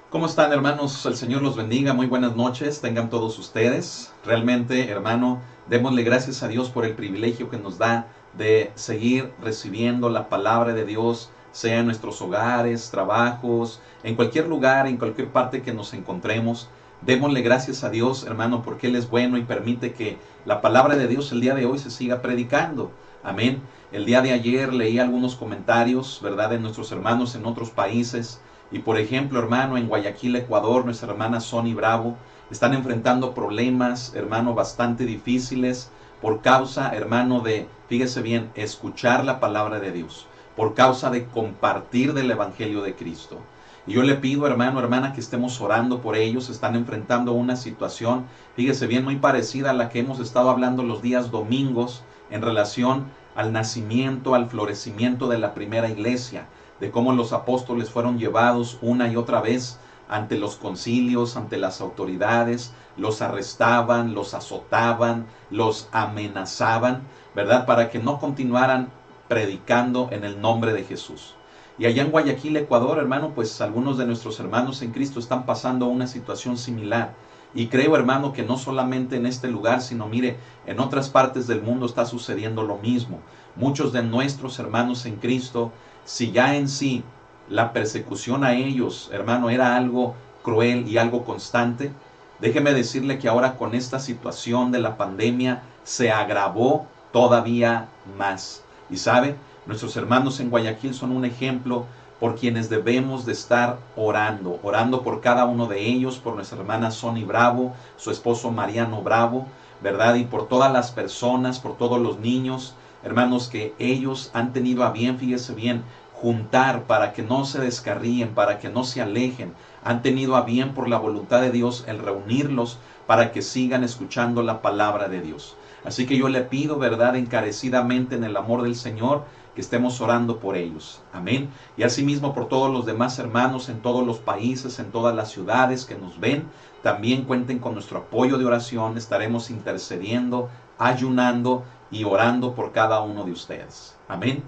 ¿Cómo están, hermanos? El Señor los bendiga. Muy buenas noches. Tengan todos ustedes. Realmente, hermano, démosle gracias a Dios por el privilegio que nos da de seguir recibiendo la palabra de Dios, sea en nuestros hogares, trabajos, en cualquier lugar, en cualquier parte que nos encontremos. Démosle gracias a Dios, hermano, porque Él es bueno y permite que la palabra de Dios el día de hoy se siga predicando. Amén. El día de ayer leí algunos comentarios, ¿verdad?, de nuestros hermanos en otros países. Y por ejemplo, hermano, en Guayaquil, Ecuador, nuestra hermana Sony Bravo, están enfrentando problemas, hermano, bastante difíciles por causa, hermano, de, fíjese bien, escuchar la palabra de Dios, por causa de compartir del Evangelio de Cristo. Y yo le pido, hermano, hermana, que estemos orando por ellos. Están enfrentando una situación, fíjese bien, muy parecida a la que hemos estado hablando los días domingos en relación al nacimiento, al florecimiento de la primera iglesia, de cómo los apóstoles fueron llevados una y otra vez ante los concilios, ante las autoridades, los arrestaban, los azotaban, los amenazaban, ¿verdad? Para que no continuaran predicando en el nombre de Jesús. Y allá en Guayaquil, Ecuador, hermano, pues algunos de nuestros hermanos en Cristo están pasando una situación similar. Y creo, hermano, que no solamente en este lugar, sino mire, en otras partes del mundo está sucediendo lo mismo. Muchos de nuestros hermanos en Cristo, si ya en sí la persecución a ellos, hermano, era algo cruel y algo constante, déjeme decirle que ahora con esta situación de la pandemia se agravó todavía más. Y sabe, nuestros hermanos en Guayaquil son un ejemplo por quienes debemos de estar orando, orando por cada uno de ellos, por nuestra hermana Sony Bravo, su esposo Mariano Bravo, ¿verdad? Y por todas las personas, por todos los niños, hermanos, que ellos han tenido a bien, fíjese bien, juntar para que no se descarríen, para que no se alejen. Han tenido a bien por la voluntad de Dios el reunirlos para que sigan escuchando la palabra de Dios. Así que yo le pido, verdad, encarecidamente en el amor del Señor, que estemos orando por ellos. Amén. Y asimismo por todos los demás hermanos en todos los países, en todas las ciudades que nos ven. También cuenten con nuestro apoyo de oración. Estaremos intercediendo, ayunando y orando por cada uno de ustedes. Amén.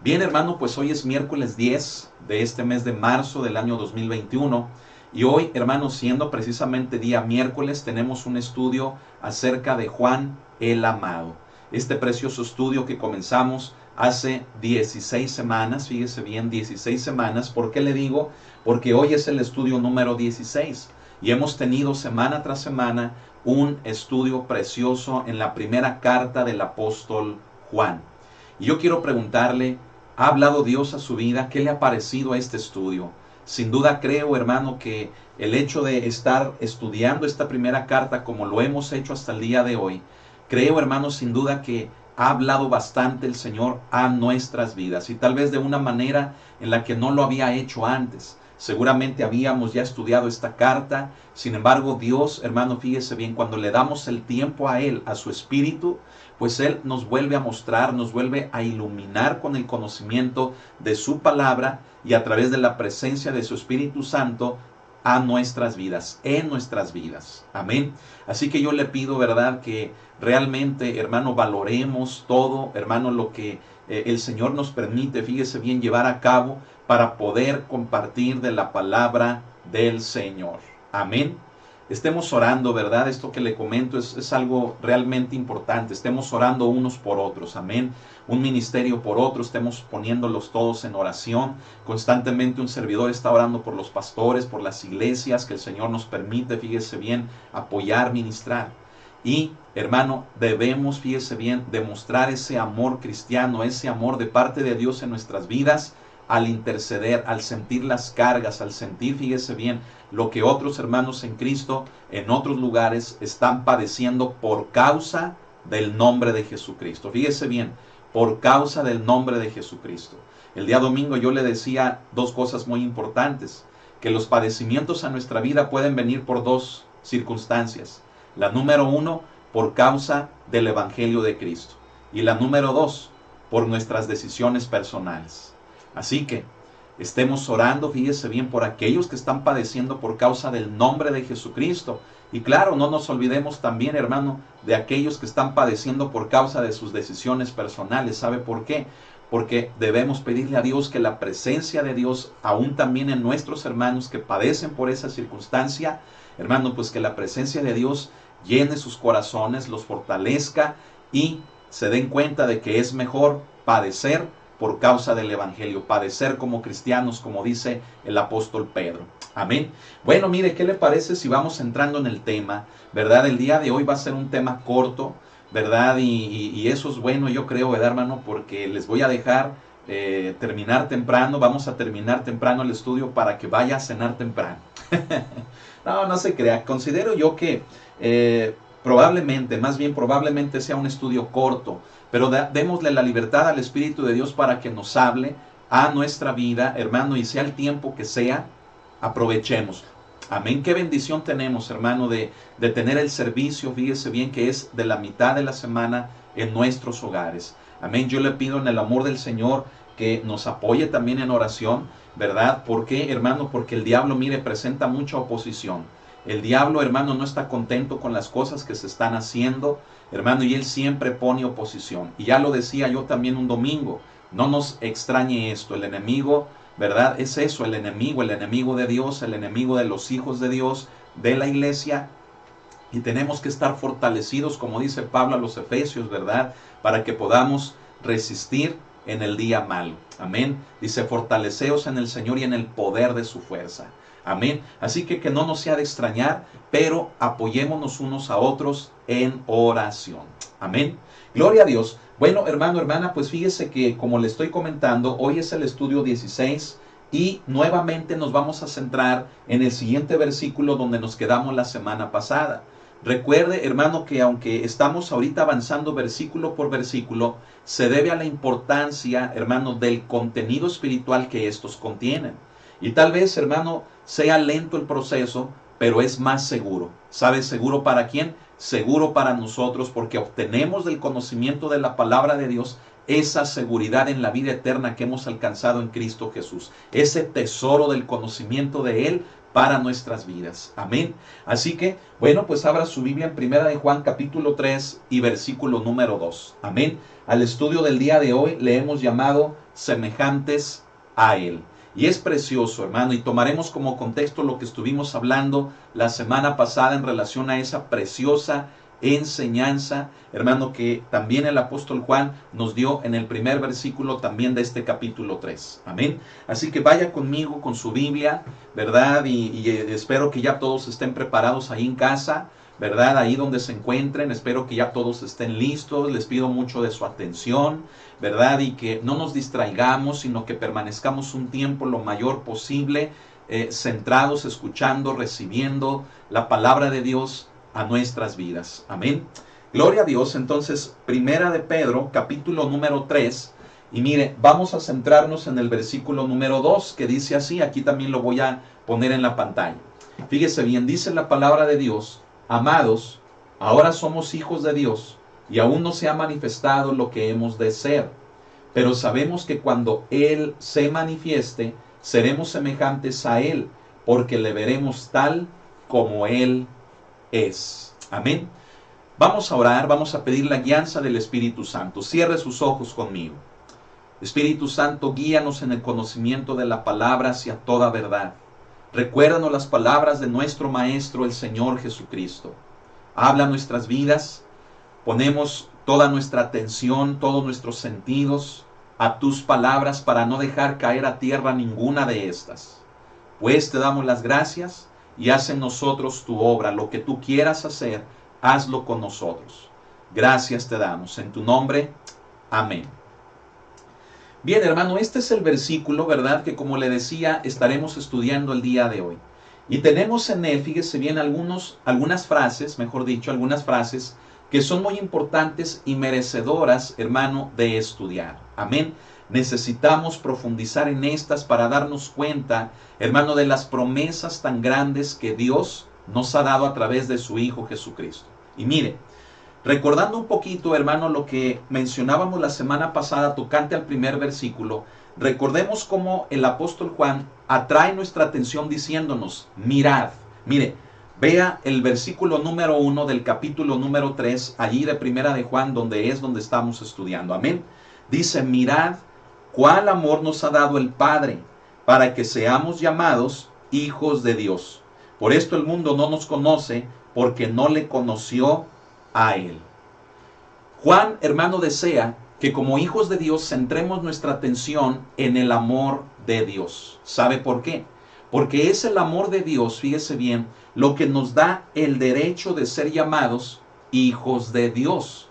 Bien, hermano, pues hoy es miércoles 10 de este mes de marzo del año 2021. Y hoy, hermano, siendo precisamente día miércoles, tenemos un estudio acerca de Juan el Amado. Este precioso estudio que comenzamos hace 16 semanas, fíjese bien, 16 semanas. ¿Por qué le digo? Porque hoy es el estudio número 16 y hemos tenido semana tras semana un estudio precioso en la primera carta del apóstol Juan. Y yo quiero preguntarle, ¿ha hablado Dios a su vida? ¿Qué le ha parecido a este estudio? Sin duda creo, hermano, que el hecho de estar estudiando esta primera carta como lo hemos hecho hasta el día de hoy, creo, hermano, sin duda que ha hablado bastante el Señor a nuestras vidas y tal vez de una manera en la que no lo había hecho antes. Seguramente habíamos ya estudiado esta carta, sin embargo Dios, hermano, fíjese bien, cuando le damos el tiempo a Él, a su Espíritu, pues Él nos vuelve a mostrar, nos vuelve a iluminar con el conocimiento de su palabra y a través de la presencia de su Espíritu Santo a nuestras vidas, en nuestras vidas. Amén. Así que yo le pido, verdad, que realmente, hermano, valoremos todo, hermano, lo que el Señor nos permite, fíjese bien, llevar a cabo para poder compartir de la palabra del Señor. Amén. Estemos orando, ¿verdad? Esto que le comento es algo realmente importante. Estemos orando unos por otros. Amén. Un ministerio por otro. Estemos poniéndolos todos en oración. Constantemente un servidor está orando por los pastores, por las iglesias que el Señor nos permite, fíjese bien, apoyar, ministrar. Y, hermano, debemos, fíjese bien, demostrar ese amor cristiano, ese amor de parte de Dios en nuestras vidas, al interceder, al sentir las cargas, al sentir, fíjese bien, lo que otros hermanos en Cristo en otros lugares están padeciendo por causa del nombre de Jesucristo. Fíjese bien, por causa del nombre de Jesucristo. El día domingo yo le decía dos cosas muy importantes, que los padecimientos a nuestra vida pueden venir por dos circunstancias. La número uno, por causa del Evangelio de Cristo. Y la número dos, por nuestras decisiones personales. Así que estemos orando, fíjese bien, por aquellos que están padeciendo por causa del nombre de Jesucristo. Y claro, no nos olvidemos también, hermano, de aquellos que están padeciendo por causa de sus decisiones personales. ¿Sabe por qué? porque debemos pedirle a Dios que la presencia de Dios, aún también en nuestros hermanos que padecen por esa circunstancia, hermano, pues que la presencia de Dios llene sus corazones, los fortalezca y se den cuenta de que es mejor padecer por causa del Evangelio, padecer como cristianos, como dice el apóstol Pedro. Amén. Bueno, mire, ¿qué le parece si vamos entrando en el tema? ¿Verdad? El día de hoy va a ser un tema corto, ¿verdad? Y eso es bueno, yo creo, ¿verdad, hermano? Porque les voy a dejar terminar temprano, vamos a terminar temprano el estudio para que vaya a cenar temprano. No se crea. Considero yo que probablemente, más bien probablemente sea un estudio corto, pero démosle la libertad al Espíritu de Dios para que nos hable a nuestra vida, hermano, y sea el tiempo que sea, aprovechemos. Amén. Qué bendición tenemos, hermano, de tener el servicio, fíjese bien, que es de la mitad de la semana en nuestros hogares. Amén. Yo le pido en el amor del Señor que nos apoye también en oración, ¿verdad? ¿Por qué, hermano? Porque el diablo, mire, presenta mucha oposición. El diablo, hermano, no está contento con las cosas que se están haciendo, hermano, y él siempre pone oposición. Y ya lo decía yo también un domingo, no nos extrañe esto, el enemigo, ¿verdad? Es eso, el enemigo de Dios, el enemigo de los hijos de Dios, de la iglesia. Y tenemos que estar fortalecidos, como dice Pablo a los Efesios, ¿verdad? Para que podamos resistir en el día malo. Amén. Dice, fortaleceos en el Señor y en el poder de su fuerza. Amén. Así que no nos sea de extrañar, pero apoyémonos unos a otros en oración. Amén. Gloria a Dios. Bueno, hermano, hermana, pues fíjese que como le estoy comentando, hoy es el estudio 16 y nuevamente nos vamos a centrar en el siguiente versículo donde nos quedamos la semana pasada. Recuerde, hermano, que aunque estamos ahorita avanzando versículo por versículo, se debe a la importancia, hermano, del contenido espiritual que estos contienen. Y tal vez, hermano, sea lento el proceso, pero es más seguro. ¿Sabe seguro para quién? Seguro para nosotros, porque obtenemos del conocimiento de la palabra de Dios esa seguridad en la vida eterna que hemos alcanzado en Cristo Jesús. Ese tesoro del conocimiento de Él para nuestras vidas. Amén. Así que, bueno, pues abra su Biblia en Primera de Juan capítulo 3 y versículo número 2. Amén. Al estudio del día de hoy le hemos llamado semejantes a Él. Y es precioso, hermano, y tomaremos como contexto lo que estuvimos hablando la semana pasada en relación a esa preciosa enseñanza, hermano, que también el apóstol Juan nos dio en el primer versículo también de este capítulo 3. Amén. Así que vaya conmigo con su Biblia, ¿verdad? Y espero que ya todos estén preparados ahí en casa, ¿verdad? Ahí donde se encuentren, espero que ya todos estén listos. Les pido mucho de su atención, ¿verdad? Y que no nos distraigamos, sino que permanezcamos un tiempo lo mayor posible, centrados, escuchando, recibiendo la palabra de Dios a nuestras vidas. Amén. Gloria a Dios. Entonces, Primera de Pedro, capítulo número 3. Y mire, vamos a centrarnos en el versículo número 2, que dice así. Aquí también lo voy a poner en la pantalla. Fíjese bien, dice la palabra de Dios: amados, ahora somos hijos de Dios, y aún no se ha manifestado lo que hemos de ser. Pero sabemos que cuando Él se manifieste, seremos semejantes a Él, porque le veremos tal como Él es. Amén. Vamos a orar, vamos a pedir la guianza del Espíritu Santo. Cierre sus ojos conmigo. Espíritu Santo, guíanos en el conocimiento de la palabra hacia toda verdad. Recuérdanos las palabras de nuestro Maestro, el Señor Jesucristo. Habla nuestras vidas. Ponemos toda nuestra atención, todos nuestros sentidos a tus palabras para no dejar caer a tierra ninguna de estas. Pues te damos las gracias y haz en nosotros tu obra. Lo que tú quieras hacer, hazlo con nosotros. Gracias te damos. En tu nombre, amén. Bien, hermano, este es el versículo, ¿verdad? Que como le decía, estaremos estudiando el día de hoy. Y tenemos en él, fíjese bien, algunas frases, mejor dicho, algunas frases que son muy importantes y merecedoras, hermano, de estudiar. Amén. Necesitamos profundizar en estas para darnos cuenta, hermano, de las promesas tan grandes que Dios nos ha dado a través de su Hijo Jesucristo. Y mire, recordando un poquito, hermano, lo que mencionábamos la semana pasada tocante al primer versículo, recordemos cómo el apóstol Juan atrae nuestra atención diciéndonos: mirad. Mire, vea el versículo número 1 del capítulo número 3, allí de Primera de Juan, donde estamos estudiando. Amén. Dice: mirad ¿cuál amor nos ha dado el Padre para que seamos llamados hijos de Dios? Por esto el mundo no nos conoce, porque no le conoció a Él. Juan, hermano, desea que como hijos de Dios centremos nuestra atención en el amor de Dios. ¿Sabe por qué? Porque es el amor de Dios, fíjese bien, lo que nos da el derecho de ser llamados hijos de Dios.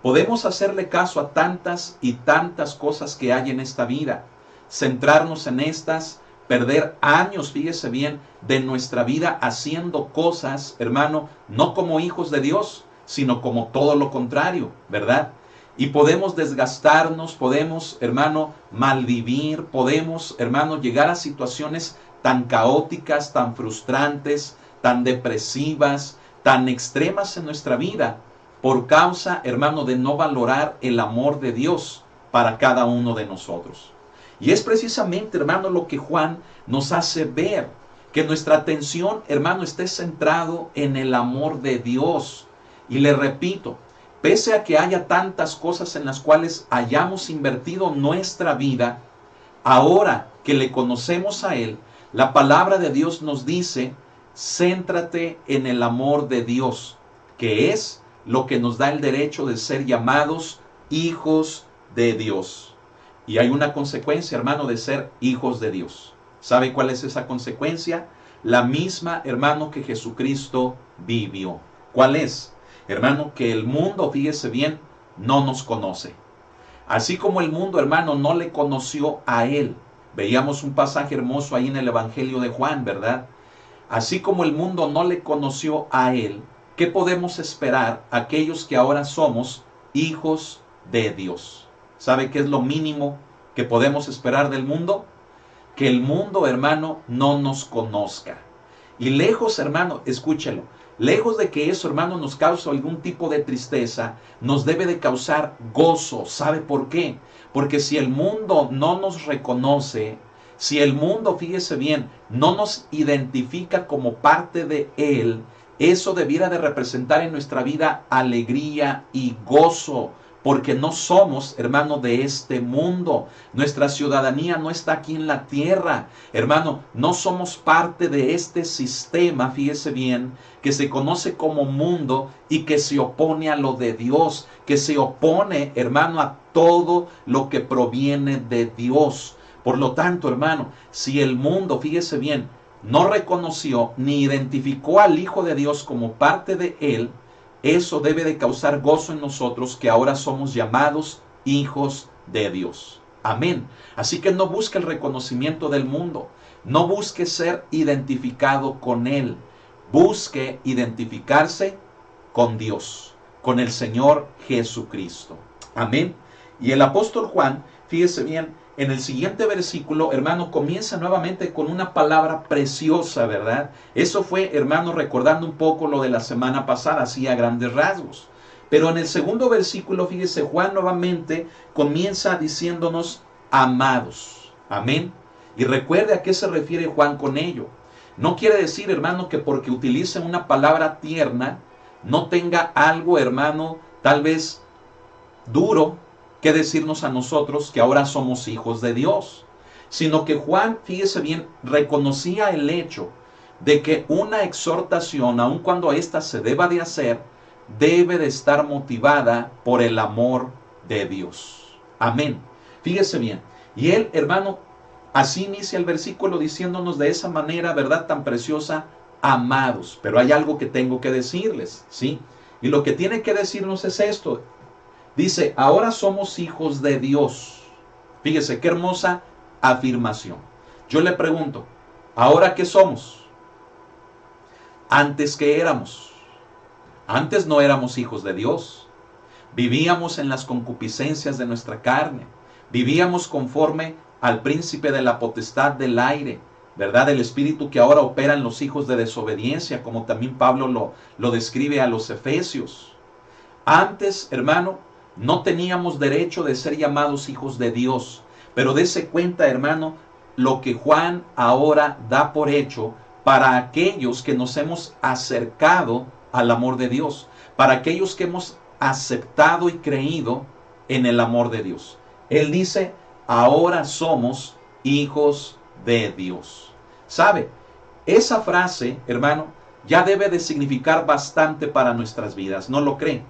Podemos hacerle caso a tantas y tantas cosas que hay en esta vida, centrarnos en estas, perder años, fíjese bien, de nuestra vida haciendo cosas, hermano, no como hijos de Dios, sino como todo lo contrario, ¿verdad? Y podemos desgastarnos, podemos, hermano, malvivir, podemos, hermano, llegar a situaciones tan caóticas, tan frustrantes, tan depresivas, tan extremas en nuestra vida, por causa, hermano, de no valorar el amor de Dios para cada uno de nosotros. Y es precisamente, hermano, lo que Juan nos hace ver, que nuestra atención, hermano, esté centrado en el amor de Dios. Y le repito, pese a que haya tantas cosas en las cuales hayamos invertido nuestra vida, ahora que le conocemos a Él, la palabra de Dios nos dice, céntrate en el amor de Dios, que es lo que nos da el derecho de ser llamados hijos de Dios. Y hay una consecuencia, hermano, de ser hijos de Dios. ¿Sabe cuál es esa consecuencia? La misma, hermano, que Jesucristo vivió. ¿Cuál es? Hermano, que el mundo, fíjese bien, no nos conoce. Así como el mundo, hermano, no le conoció a Él. Veíamos un pasaje hermoso ahí en el Evangelio de Juan, ¿verdad? Así como el mundo no le conoció a Él, ¿qué podemos esperar aquellos que ahora somos hijos de Dios? ¿Sabe qué es lo mínimo que podemos esperar del mundo? Que el mundo, hermano, no nos conozca. Y lejos, hermano, escúchelo, lejos de que eso, hermano, nos cause algún tipo de tristeza, nos debe de causar gozo. ¿Sabe por qué? Porque si el mundo no nos reconoce, si el mundo, fíjese bien, no nos identifica como parte de él, eso debiera de representar en nuestra vida alegría y gozo, porque no somos, hermano, de este mundo. Nuestra ciudadanía no está aquí en la tierra. Hermano, no somos parte de este sistema, fíjese bien, que se conoce como mundo y que se opone a lo de Dios, que se opone, hermano, a todo lo que proviene de Dios. Por lo tanto, hermano, si el mundo, fíjese bien, no reconoció ni identificó al Hijo de Dios como parte de él, eso debe de causar gozo en nosotros, que ahora somos llamados hijos de Dios. Amén. Así que no busque el reconocimiento del mundo. No busque ser identificado con Él. Busque identificarse con Dios, con el Señor Jesucristo. Amén. Y el apóstol Juan, fíjese bien, en el siguiente versículo, hermano, comienza nuevamente con una palabra preciosa, ¿verdad? Eso fue, hermano, recordando un poco lo de la semana pasada, así a grandes rasgos. Pero en el segundo versículo, fíjese, Juan nuevamente comienza diciéndonos amados. Amén. Y recuerde a qué se refiere Juan con ello. No quiere decir, hermano, que porque utilice una palabra tierna, no tenga algo, hermano, tal vez duro, que decirnos a nosotros que ahora somos hijos de Dios, sino que Juan, fíjese bien, reconocía el hecho de que una exhortación, aun cuando ésta se deba de hacer, debe de estar motivada por el amor de Dios. Amén. Fíjese bien. Y él, hermano, así inicia el versículo diciéndonos de esa manera, ¿verdad?, tan preciosa, amados. Pero hay algo que tengo que decirles, ¿sí? Y lo que tiene que decirnos es esto. Dice, ahora somos hijos de Dios. Fíjese qué hermosa afirmación. Yo le pregunto, ¿ahora qué somos? Antes, ¿qué éramos? Antes no éramos hijos de Dios. Vivíamos en las concupiscencias de nuestra carne. Vivíamos conforme al príncipe de la potestad del aire, ¿verdad? El espíritu que ahora opera en los hijos de desobediencia, como también Pablo lo describe a los Efesios. Antes, hermano, no teníamos derecho de ser llamados hijos de Dios. Pero dése cuenta, hermano, lo que Juan ahora da por hecho para aquellos que nos hemos acercado al amor de Dios, para aquellos que hemos aceptado y creído en el amor de Dios. Él dice, ahora somos hijos de Dios. ¿Sabe? Esa frase, hermano, ya debe de significar bastante para nuestras vidas, ¿no lo cree?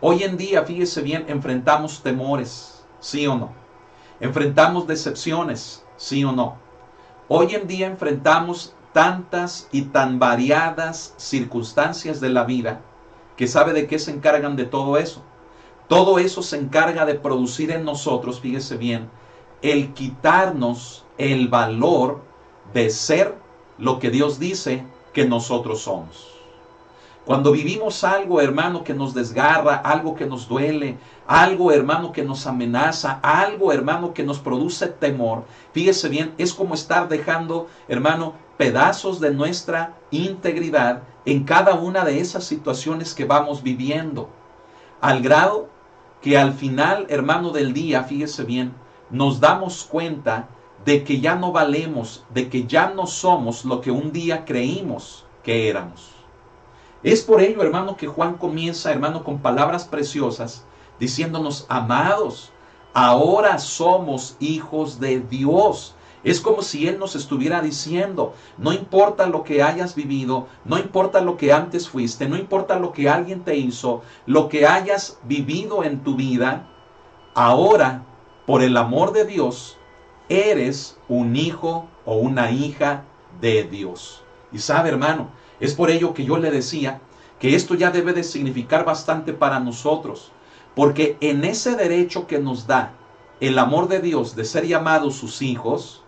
Hoy en día, fíjese bien, enfrentamos temores, ¿sí o no? Enfrentamos decepciones, ¿sí o no? Hoy en día enfrentamos tantas y tan variadas circunstancias de la vida que ¿sabe de qué se encargan de todo eso? Todo eso se encarga de producir en nosotros, fíjese bien, el quitarnos el valor de ser lo que Dios dice que nosotros somos. Cuando vivimos algo, hermano, que nos desgarra, algo que nos duele, algo, hermano, que nos amenaza, algo, hermano, que nos produce temor, fíjese bien, es como estar dejando, hermano, pedazos de nuestra integridad en cada una de esas situaciones que vamos viviendo. Al grado que al final, hermano, del día, fíjese bien, nos damos cuenta de que ya no valemos, de que ya no somos lo que un día creímos que éramos. Es por ello, hermano, que Juan comienza, hermano, con palabras preciosas, diciéndonos, amados, ahora somos hijos de Dios. Es como si Él nos estuviera diciendo, no importa lo que hayas vivido, no importa lo que antes fuiste, no importa lo que alguien te hizo, lo que hayas vivido en tu vida, ahora, por el amor de Dios, eres un hijo o una hija de Dios. Y sabe, hermano, es por ello que yo le decía que esto ya debe de significar bastante para nosotros, porque en ese derecho que nos da el amor de Dios de ser llamados sus hijos,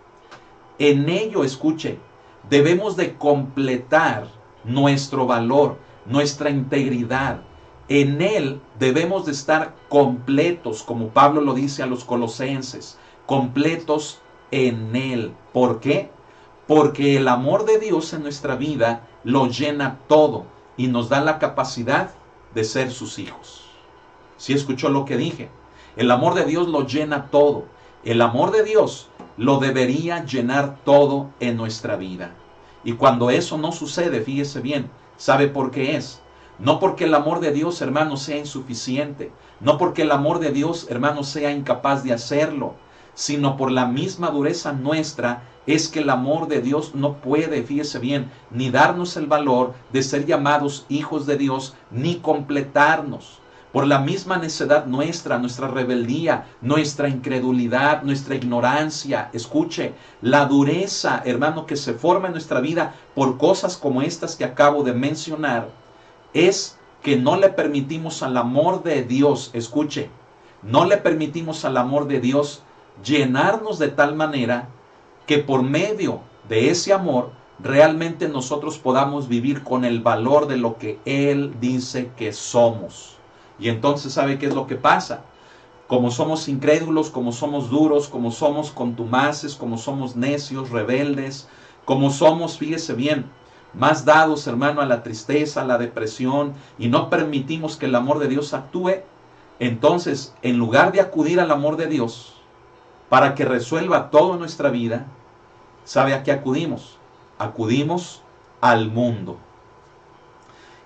en ello, escuche, debemos de completar nuestro valor, nuestra integridad. En Él debemos de estar completos, como Pablo lo dice a los colosenses, completos en Él. ¿Por qué? Porque el amor de Dios en nuestra vida lo llena todo y nos da la capacidad de ser sus hijos. ¿Sí escuchó lo que dije? El amor de Dios lo llena todo. El amor de Dios lo debería llenar todo en nuestra vida. Y cuando eso no sucede, fíjese bien, ¿sabe por qué es? No porque el amor de Dios, hermano, sea insuficiente. No porque el amor de Dios, hermano, sea incapaz de hacerlo. Sino por la misma dureza nuestra es que el amor de Dios no puede, fíjese bien, ni darnos el valor de ser llamados hijos de Dios, ni completarnos. Por la misma necedad nuestra, nuestra rebeldía, nuestra incredulidad, nuestra ignorancia. Escuche, la dureza, hermano, que se forma en nuestra vida por cosas como estas que acabo de mencionar, es que no le permitimos al amor de Dios, escuche, no le permitimos al amor de Dios llenarnos de tal manera que por medio de ese amor realmente nosotros podamos vivir con el valor de lo que Él dice que somos. Y entonces, ¿sabe qué es lo que pasa? Como somos incrédulos, como somos duros, como somos contumaces, como somos necios, rebeldes, como somos, fíjese bien, más dados, hermano, a la tristeza, a la depresión, y no permitimos que el amor de Dios actúe, entonces, en lugar de acudir al amor de Dios para que resuelva toda nuestra vida, ¿sabe a qué acudimos? Acudimos al mundo.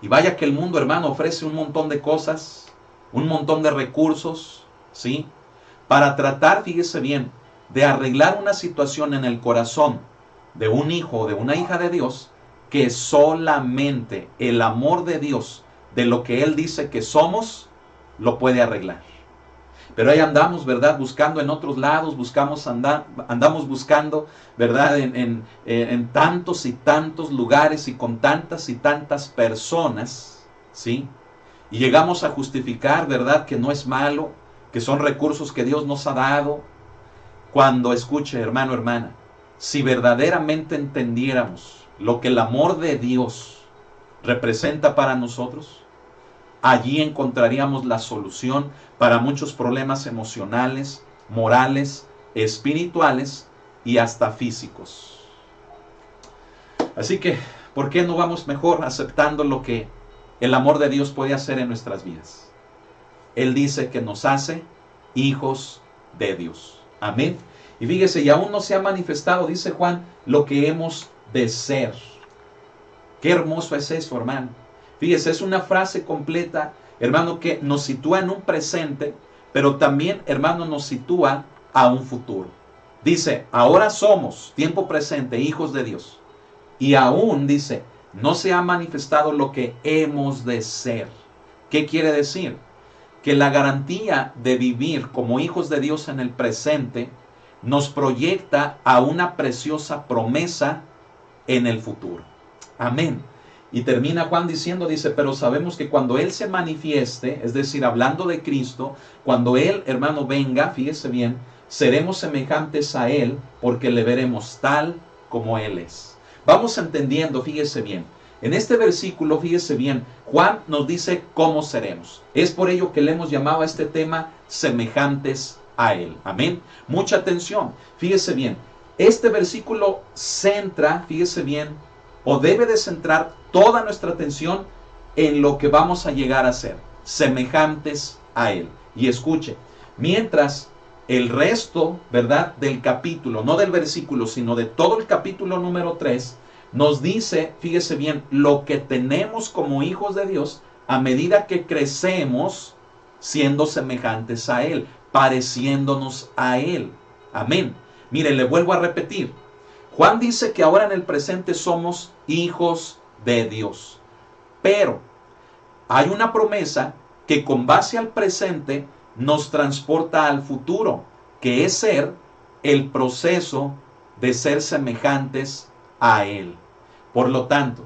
Y vaya que el mundo, hermano, ofrece un montón de cosas, un montón de recursos, ¿sí? Para tratar, fíjese bien, de arreglar una situación en el corazón de un hijo o de una hija de Dios, que solamente el amor de Dios, de lo que Él dice que somos, lo puede arreglar. Pero ahí andamos, ¿verdad? Buscando en otros lados, andamos buscando, ¿verdad? En tantos y tantos lugares y con tantas y tantas personas, ¿sí? Y llegamos a justificar, ¿verdad? Que no es malo, que son recursos que Dios nos ha dado. Cuando, escuche, hermano, hermana, si verdaderamente entendiéramos lo que el amor de Dios representa para nosotros, allí encontraríamos la solución para muchos problemas emocionales, morales, espirituales y hasta físicos. Así que, ¿por qué no vamos mejor aceptando lo que el amor de Dios puede hacer en nuestras vidas? Él dice que nos hace hijos de Dios. Amén. Y fíjese, y aún no se ha manifestado, dice Juan, lo que hemos de ser. Qué hermoso es eso, hermano. Fíjese, es una frase completa, hermano, que nos sitúa en un presente, pero también, hermano, nos sitúa a un futuro. Dice, ahora somos, tiempo presente, hijos de Dios. Y aún, dice, no se ha manifestado lo que hemos de ser. ¿Qué quiere decir? Que la garantía de vivir como hijos de Dios en el presente nos proyecta a una preciosa promesa en el futuro. Amén. Y termina Juan diciendo, dice, pero sabemos que cuando Él se manifieste, es decir, hablando de Cristo, cuando Él, hermano, venga, fíjese bien, seremos semejantes a Él porque le veremos tal como Él es. Vamos entendiendo, fíjese bien. En este versículo, fíjese bien, Juan nos dice cómo seremos. Es por ello que le hemos llamado a este tema semejantes a Él. Amén. Mucha atención. Fíjese bien. Este versículo centra, fíjese bien, o debe de centrar toda nuestra atención en lo que vamos a llegar a ser. Semejantes a Él. Y escuche, mientras el resto, ¿verdad?, del capítulo, no del versículo, sino de todo el capítulo número 3, nos dice, fíjese bien, lo que tenemos como hijos de Dios a medida que crecemos siendo semejantes a Él, pareciéndonos a Él. Amén. Mire, le vuelvo a repetir. Juan dice que ahora en el presente somos hijos de Dios. Pero hay una promesa que con base al presente nos transporta al futuro, que es ser el proceso de ser semejantes a Él. Por lo tanto,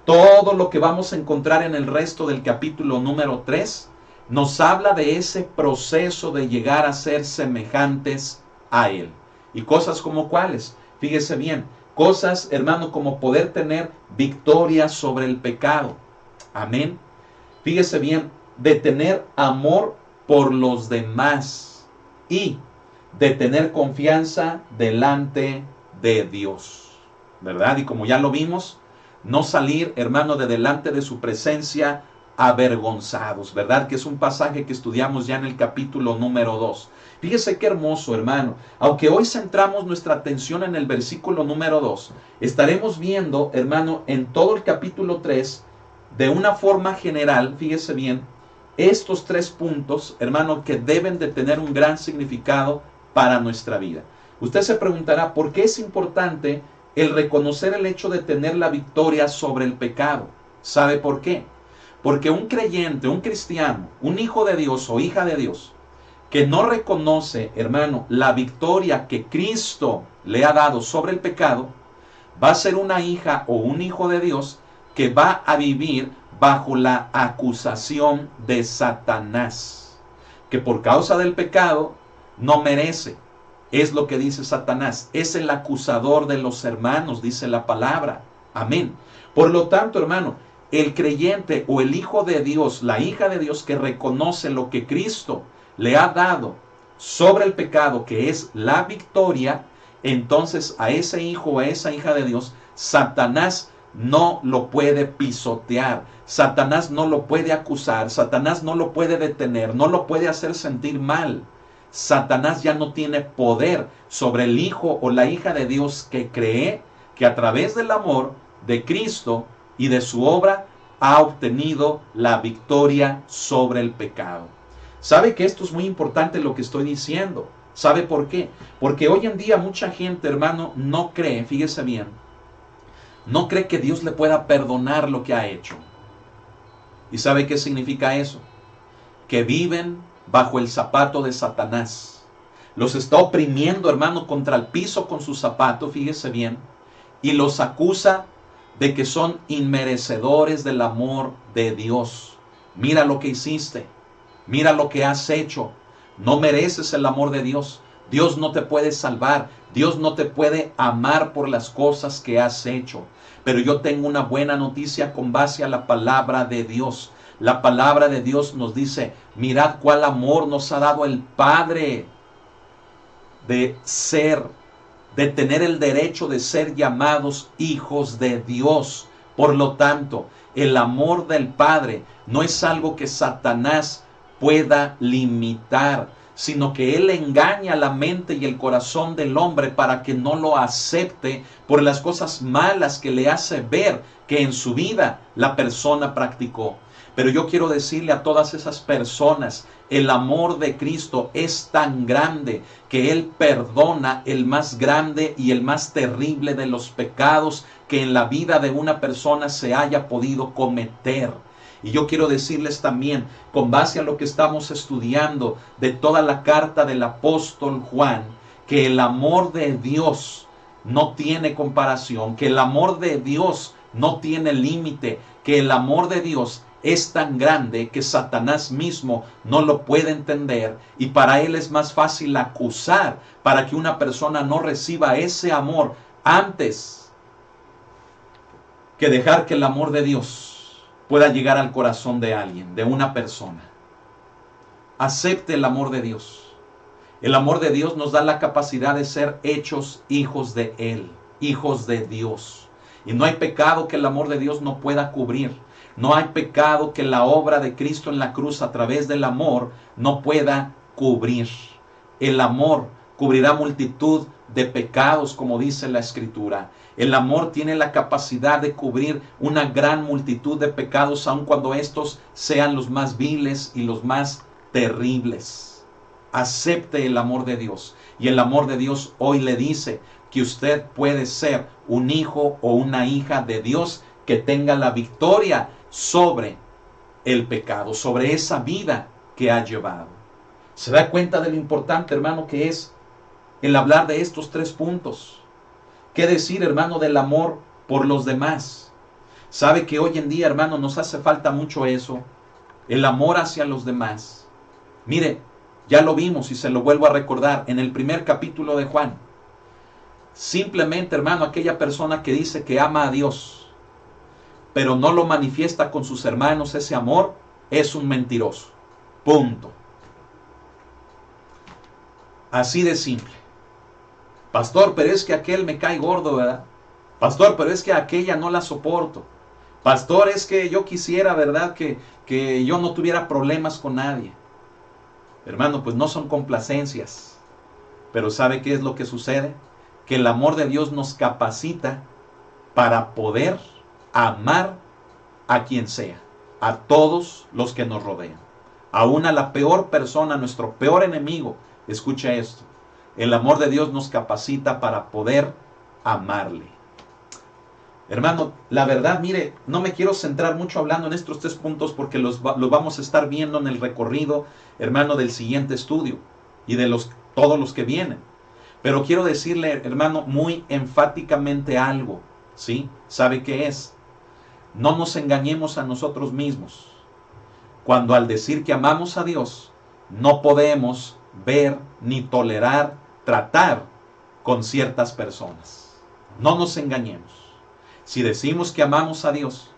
todo lo que vamos a encontrar en el resto del capítulo número 3 nos habla de ese proceso de llegar a ser semejantes a Él. Y cosas como cuáles, fíjese bien, cosas, hermano, como poder tener victoria sobre el pecado. Amén. Fíjese bien, de tener amor por los demás y de tener confianza delante de Dios. ¿Verdad? Y como ya lo vimos, no salir, hermano, de delante de su presencia avergonzados, ¿verdad? Que es un pasaje que estudiamos ya en el capítulo número 2. Fíjese qué hermoso, hermano. Aunque hoy centramos nuestra atención en el versículo número 2, estaremos viendo, hermano, en todo el capítulo 3, de una forma general, fíjese bien, estos 3 puntos, hermano, que deben de tener un gran significado para nuestra vida. Usted se preguntará, ¿por qué es importante el reconocer el hecho de tener la victoria sobre el pecado? ¿Sabe por qué? Porque un creyente, un cristiano, un hijo de Dios o hija de Dios, que no reconoce, hermano, la victoria que Cristo le ha dado sobre el pecado, va a ser una hija o un hijo de Dios que va a vivir bajo la acusación de Satanás, que por causa del pecado no merece. Es lo que dice Satanás. Es el acusador de los hermanos, dice la palabra. Amén. Por lo tanto, hermano, el creyente o el hijo de Dios, la hija de Dios que reconoce lo que Cristo le ha dado sobre el pecado, que es la victoria, entonces a ese hijo o a esa hija de Dios, Satanás no lo puede pisotear. Satanás no lo puede acusar. Satanás no lo puede detener. No lo puede hacer sentir mal. Satanás ya no tiene poder sobre el hijo o la hija de Dios que cree que a través del amor de Cristo y de su obra ha obtenido la victoria sobre el pecado. ¿Sabe que esto es muy importante lo que estoy diciendo? ¿Sabe por qué? Porque hoy en día mucha gente, hermano, no cree, fíjese bien, no cree que Dios le pueda perdonar lo que ha hecho. ¿Y sabe qué significa eso? Que viven bajo el zapato de Satanás. Los está oprimiendo, hermano, contra el piso con su zapato, fíjese bien, y los acusa de que son inmerecedores del amor de Dios. Mira lo que hiciste, mira lo que has hecho, no mereces el amor de Dios. Dios no te puede salvar, Dios no te puede amar por las cosas que has hecho. Pero yo tengo una buena noticia con base a la palabra de Dios. La palabra de Dios nos dice, mirad cuál amor nos ha dado el Padre de tener el derecho de ser llamados hijos de Dios. Por lo tanto, el amor del Padre no es algo que Satanás pueda limitar, sino que él engaña la mente y el corazón del hombre para que no lo acepte por las cosas malas que le hace ver que en su vida la persona practicó. Pero yo quiero decirle a todas esas personas, el amor de Cristo es tan grande que Él perdona el más grande y el más terrible de los pecados que en la vida de una persona se haya podido cometer. Y yo quiero decirles también, con base a lo que estamos estudiando de toda la carta del apóstol Juan, que el amor de Dios no tiene comparación, que el amor de Dios no tiene límite, que el amor de Dios es tan grande que Satanás mismo no lo puede entender, y para él es más fácil acusar para que una persona no reciba ese amor antes que dejar que el amor de Dios pueda llegar al corazón de alguien, de una persona. Acepte el amor de Dios. El amor de Dios nos da la capacidad de ser hechos hijos de Él, hijos de Dios. Y no hay pecado que el amor de Dios no pueda cubrir. No hay pecado que la obra de Cristo en la cruz a través del amor no pueda cubrir. El amor cubrirá multitud de pecados, como dice la Escritura. El amor tiene la capacidad de cubrir una gran multitud de pecados, aun cuando estos sean los más viles y los más terribles. Acepte el amor de Dios. Y el amor de Dios hoy le dice que usted puede ser un hijo o una hija de Dios que tenga la victoria sobre el pecado, sobre esa vida que ha llevado. ¿Se da cuenta de lo importante, hermano, que es el hablar de estos 3 puntos? ¿Qué decir, hermano, del amor por los demás? ¿Sabe que hoy en día, hermano, nos hace falta mucho eso? El amor hacia los demás. Mire, ya lo vimos y se lo vuelvo a recordar en el primer capítulo de Juan. Simplemente, hermano, aquella persona que dice que ama a Dios, pero no lo manifiesta con sus hermanos, ese amor, es un mentiroso. Punto. Así de simple. Pastor, pero es que aquel me cae gordo, ¿verdad? Pastor, pero es que aquella no la soporto. Pastor, es que yo quisiera, ¿verdad? Que yo no tuviera problemas con nadie. Hermano, pues no son complacencias. Pero ¿sabe qué es lo que sucede? Que el amor de Dios nos capacita para poder amar a quien sea, a todos los que nos rodean. Aún a la peor persona, nuestro peor enemigo. Escucha esto. El amor de Dios nos capacita para poder amarle. Hermano, la verdad, mire, no me quiero centrar mucho hablando en estos 3 puntos porque los vamos a estar viendo en el recorrido, hermano, del siguiente estudio y de todos los que vienen. Pero quiero decirle, hermano, muy enfáticamente algo, ¿sí? ¿Sabe qué es? No nos engañemos a nosotros mismos. Cuando al decir que amamos a Dios, no podemos ver ni tolerar, tratar con ciertas personas. No nos engañemos. Si decimos que amamos a Dios,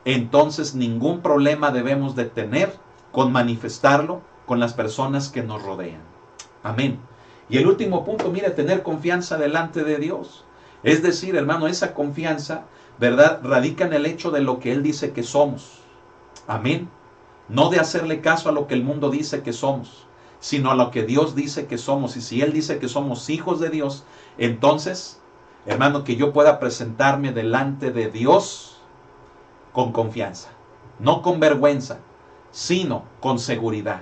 entonces ningún problema debemos de tener con manifestarlo con las personas que nos rodean. Amén. Y el último punto, mire, tener confianza delante de Dios. Es decir, hermano, esa confianza, ¿verdad?, radica en el hecho de lo que Él dice que somos. Amén. No de hacerle caso a lo que el mundo dice que somos, sino a lo que Dios dice que somos. Y si Él dice que somos hijos de Dios, entonces, hermano, que yo pueda presentarme delante de Dios con confianza, no con vergüenza, sino con seguridad.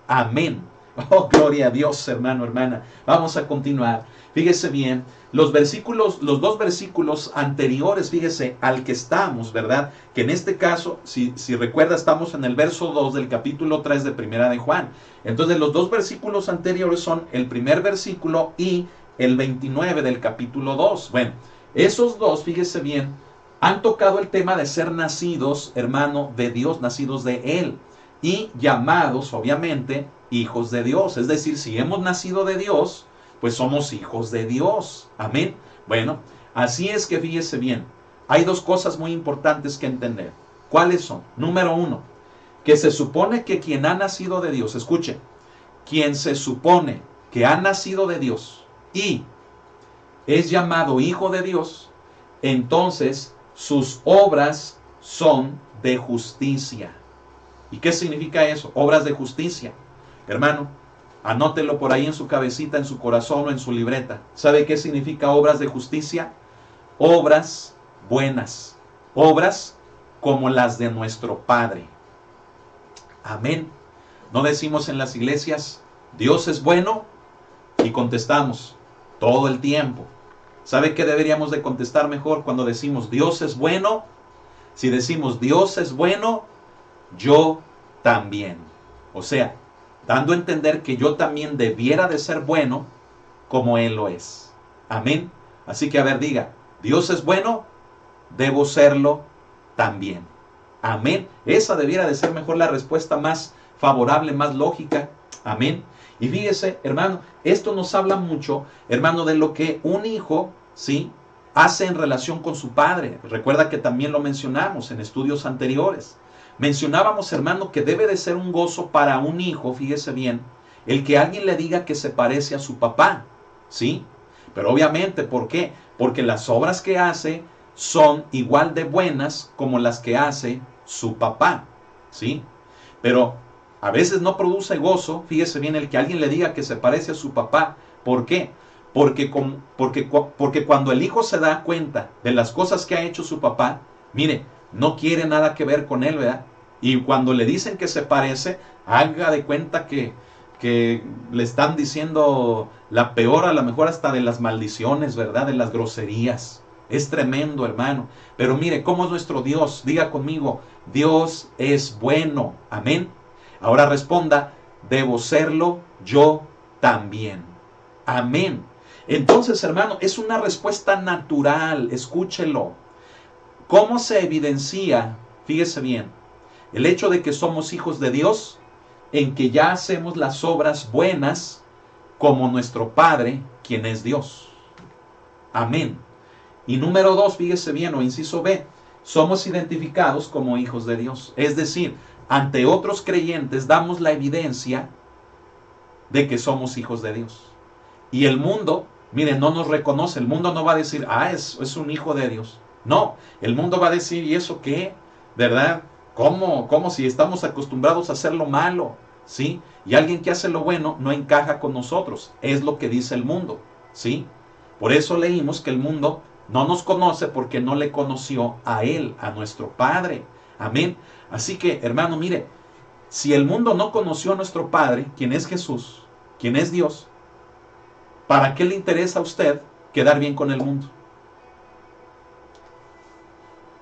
Amén. Oh, gloria a Dios, hermano, hermana. Vamos a continuar. Fíjese bien, los 2 versículos anteriores, fíjese, al que estamos, ¿verdad? Que en este caso, si recuerda, estamos en el verso 2 del capítulo 3 de Primera de Juan. Entonces, los 2 versículos anteriores son el primer versículo y el 29 del capítulo 2. Bueno, esos 2, fíjese bien, han tocado el tema de ser nacidos, hermano, de Dios, nacidos de Él, y llamados, obviamente, hijos de Dios. Es decir, si hemos nacido de Dios, pues somos hijos de Dios. Amén. Bueno, así es que fíjese bien, hay 2 cosas muy importantes que entender. ¿Cuáles son? Número 1, que se supone que quien ha nacido de Dios, escuche, quien se supone que ha nacido de Dios y es llamado hijo de Dios, entonces sus obras son de justicia. ¿Y qué significa eso? Obras de justicia. Hermano, anótelo por ahí en su cabecita, en su corazón o en su libreta. ¿Sabe qué significa obras de justicia? Obras buenas. Obras como las de nuestro Padre. Amén. No decimos en las iglesias, Dios es bueno, y contestamos todo el tiempo. ¿Sabe qué deberíamos de contestar mejor cuando decimos Dios es bueno? Si decimos Dios es bueno, yo también. O sea, dando a entender que yo también debiera de ser bueno como Él lo es. Amén. Así que a ver, diga, Dios es bueno, debo serlo también. Amén. Esa debiera de ser mejor la respuesta más favorable, más lógica. Amén. Y fíjese, hermano, esto nos habla mucho, hermano, de lo que un hijo, ¿sí?, hace en relación con su padre. Recuerda que también lo mencionamos en estudios anteriores. Mencionábamos, hermano, que debe de ser un gozo para un hijo, fíjese bien, el que alguien le diga que se parece a su papá, ¿sí? Pero obviamente, ¿por qué? Porque las obras que hace son igual de buenas como las que hace su papá, ¿sí? Pero a veces no produce gozo, fíjese bien, el que alguien le diga que se parece a su papá. ¿Por qué? Porque cuando el hijo se da cuenta de las cosas que ha hecho su papá, mire, no quiere nada que ver con él, ¿verdad? Y cuando le dicen que se parece, haga de cuenta que le están diciendo la peor, a lo mejor hasta de las maldiciones, ¿verdad? De las groserías. Es tremendo, hermano. Pero mire, ¿cómo es nuestro Dios? Diga conmigo, Dios es bueno. Amén. Ahora responda, debo serlo yo también. Amén. Entonces, hermano, es una respuesta natural. Escúchelo. ¿Cómo se evidencia? Fíjese bien. El hecho de que somos hijos de Dios, en que ya hacemos las obras buenas como nuestro Padre, quien es Dios. Amén. Y número 2, fíjese bien, o inciso B, somos identificados como hijos de Dios. Es decir, ante otros creyentes damos la evidencia de que somos hijos de Dios. Y el mundo, miren, no nos reconoce. El mundo no va a decir, es un hijo de Dios. No, el mundo va a decir, ¿y eso qué? ¿Verdad? ¿Cómo si estamos acostumbrados a hacer lo malo? ¿Sí? Y alguien que hace lo bueno no encaja con nosotros. Es lo que dice el mundo. ¿Sí? Por eso leímos que el mundo no nos conoce porque no le conoció a Él, a nuestro Padre. Amén. Así que, hermano, mire, si el mundo no conoció a nuestro Padre, quien es Jesús, quien es Dios, ¿para qué le interesa a usted quedar bien con el mundo?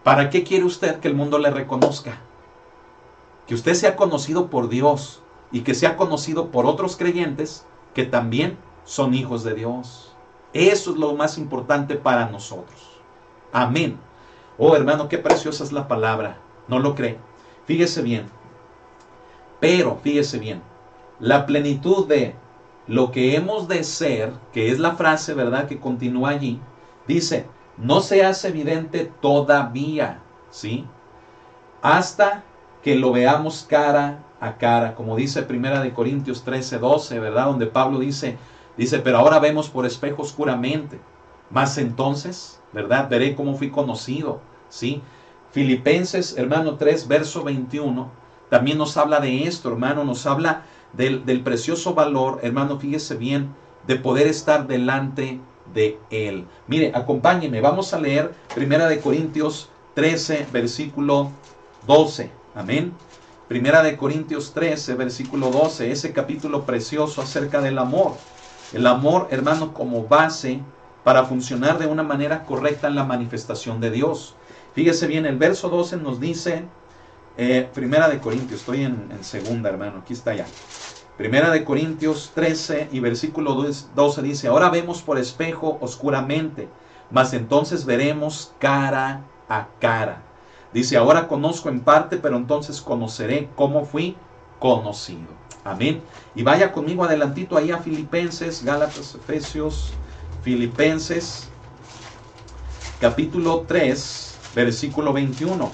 ¿Para qué quiere usted que el mundo le reconozca? Que usted sea conocido por Dios y que sea conocido por otros creyentes que también son hijos de Dios. Eso es lo más importante para nosotros. Amén. Oh, hermano, qué preciosa es la palabra. ¿No lo cree? Fíjese bien. Pero, fíjese bien. La plenitud de lo que hemos de ser, que es la frase, ¿verdad?, que continúa allí, dice, no se hace evidente todavía, ¿sí?, hasta que lo veamos cara a cara, como dice 1 Corintios 13:12, ¿verdad?, donde Pablo dice, pero ahora vemos por espejo oscuramente, mas entonces, ¿verdad?, veré cómo fui conocido, ¿sí? Filipenses, hermano, 3, verso 21, también nos habla de esto, hermano, nos habla del precioso valor, hermano, fíjese bien, de poder estar delante de Él. Mire, acompáñeme, vamos a leer 1 Corintios 13, versículo 12. Amén. 1 Corintios 13, versículo 12, ese capítulo precioso acerca del amor. El amor, hermano, como base para funcionar de una manera correcta en la manifestación de Dios. Fíjese bien, el verso 12 nos dice, Primera de Corintios, estoy en segunda, hermano, aquí está ya. Primera de Corintios 13 y versículo 12 dice, ahora vemos por espejo oscuramente, mas entonces veremos cara a cara. Dice, ahora conozco en parte, pero entonces conoceré cómo fui conocido. Amén. Y vaya conmigo adelantito ahí a Filipenses, Gálatas, Efesios, Filipenses, capítulo 3, versículo 21,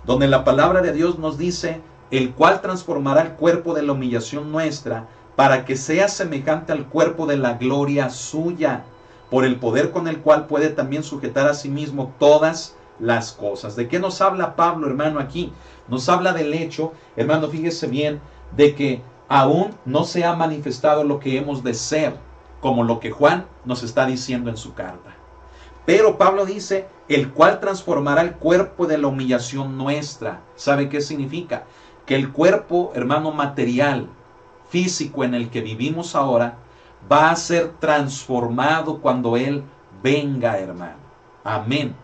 donde la palabra de Dios nos dice, el cual transformará el cuerpo de la humillación nuestra, para que sea semejante al cuerpo de la gloria suya, por el poder con el cual puede también sujetar a sí mismo todas las cosas. ¿De qué nos habla Pablo, hermano, aquí? Nos habla del hecho, hermano, fíjese bien, de que aún no se ha manifestado lo que hemos de ser, como lo que Juan nos está diciendo en su carta. Pero Pablo dice, el cual transformará el cuerpo de la humillación nuestra. ¿Sabe qué significa? que el cuerpo, hermano, material, físico en el que vivimos ahora, va a ser transformado cuando Él venga, hermano. Amén.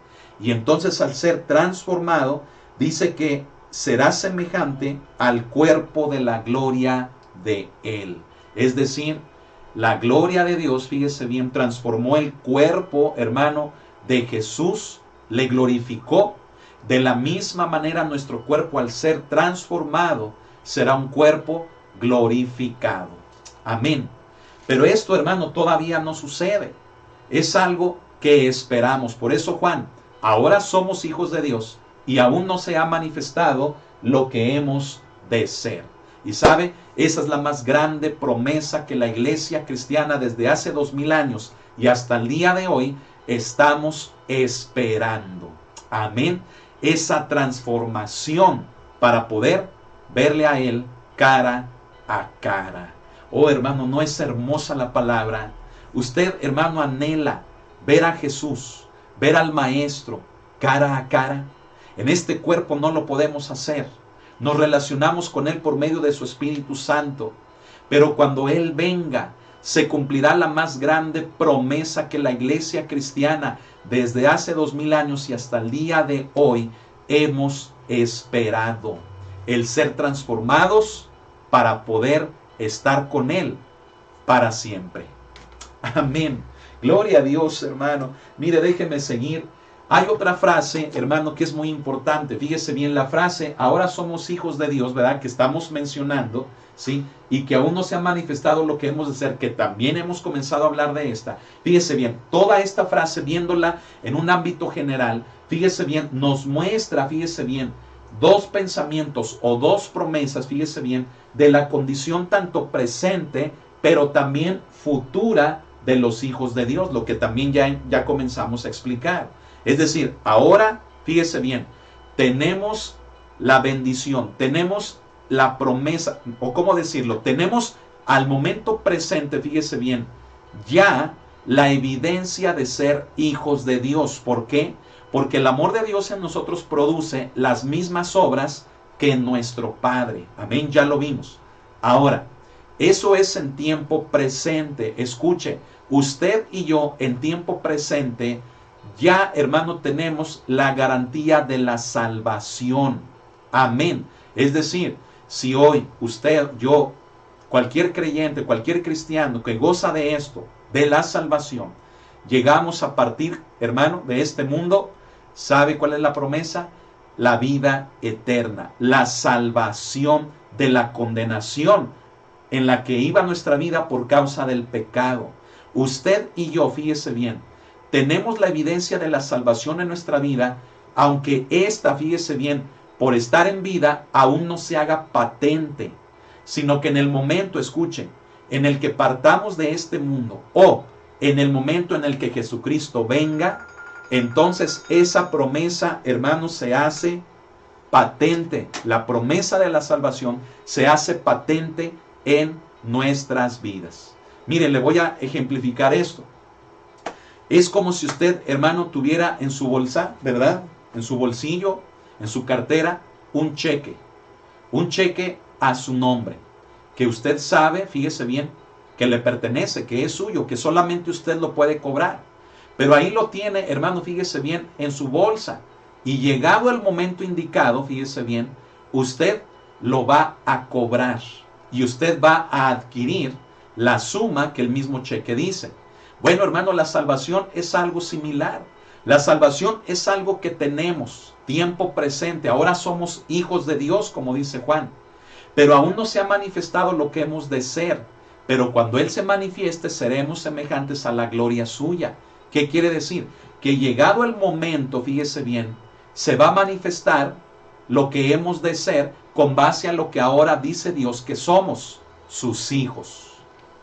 Y entonces al ser transformado, dice que será semejante al cuerpo de la gloria de Él. Es decir, la gloria de Dios, fíjese bien, transformó el cuerpo, hermano, de Jesús, le glorificó. De la misma manera nuestro cuerpo, al ser transformado, será un cuerpo glorificado. Amén. Pero esto, hermano, todavía no sucede. Es algo que esperamos. Por eso, Juan, ahora somos hijos de Dios y aún no se ha manifestado lo que hemos de ser. Y sabe, esa es la más grande promesa que la iglesia cristiana desde hace 2000 años y hasta el día de hoy estamos esperando. Amén. Esa transformación para poder verle a Él cara a cara. Oh, hermano, ¿no es hermosa la palabra? Usted, hermano, anhela ver a Jesús, ver al Maestro cara a cara. En este cuerpo no lo podemos hacer. Nos relacionamos con Él por medio de su Espíritu Santo. Pero cuando Él venga, se cumplirá la más grande promesa que la iglesia cristiana desde hace 2000 años y hasta el día de hoy hemos esperado. El ser transformados para poder estar con Él para siempre. Amén. Gloria a Dios, hermano. Mire, déjeme seguir. Hay otra frase, hermano, que es muy importante. Fíjese bien la frase, ahora somos hijos de Dios, ¿verdad? Que estamos mencionando, ¿sí? Y que aún no se ha manifestado lo que hemos de ser, que también hemos comenzado a hablar de esta. Fíjese bien, toda esta frase, viéndola en un ámbito general, fíjese bien, nos muestra, fíjese bien, dos pensamientos o dos promesas, fíjese bien, de la condición tanto presente, pero también futura de los hijos de Dios, lo que también ya comenzamos a explicar. Es decir, ahora, fíjese bien, tenemos la bendición, tenemos la promesa, o cómo decirlo, tenemos al momento presente, fíjese bien, ya la evidencia de ser hijos de Dios. ¿Por qué? Porque el amor de Dios en nosotros produce las mismas obras que en nuestro Padre. Amén, ya lo vimos. Ahora, eso es en tiempo presente. Escuche, usted y yo en tiempo presente ya, hermano, tenemos la garantía de la salvación. Amén. Es decir, si hoy usted, yo, cualquier creyente, cualquier cristiano que goza de esto, de la salvación, llegamos a partir, hermano, de este mundo, ¿sabe cuál es la promesa? La vida eterna, la salvación de la condenación en la que iba nuestra vida por causa del pecado. Usted y yo, fíjese bien, tenemos la evidencia de la salvación en nuestra vida, aunque esta, fíjese bien, por estar en vida, aún no se haga patente, sino que en el momento, escuchen, en el que partamos de este mundo, o en el momento en el que Jesucristo venga, entonces esa promesa, hermanos, se hace patente. La promesa de la salvación se hace patente en nuestras vidas. Miren, le voy a ejemplificar esto. Es como si usted, hermano, tuviera en su bolsa, ¿verdad? En su bolsillo, en su cartera, un cheque a su nombre, que usted sabe, fíjese bien, que le pertenece, que es suyo, que solamente usted lo puede cobrar. Pero ahí lo tiene, hermano, fíjese bien, en su bolsa. Y llegado el momento indicado, fíjese bien, usted lo va a cobrar y usted va a adquirir la suma que el mismo cheque dice. Bueno, hermano, la salvación es algo similar. La salvación es algo que tenemos, tiempo presente. Ahora somos hijos de Dios, como dice Juan. Pero aún no se ha manifestado lo que hemos de ser. Pero cuando Él se manifieste, seremos semejantes a la gloria suya. ¿Qué quiere decir? Que llegado el momento, fíjese bien, se va a manifestar lo que hemos de ser con base a lo que ahora dice Dios que somos, sus hijos.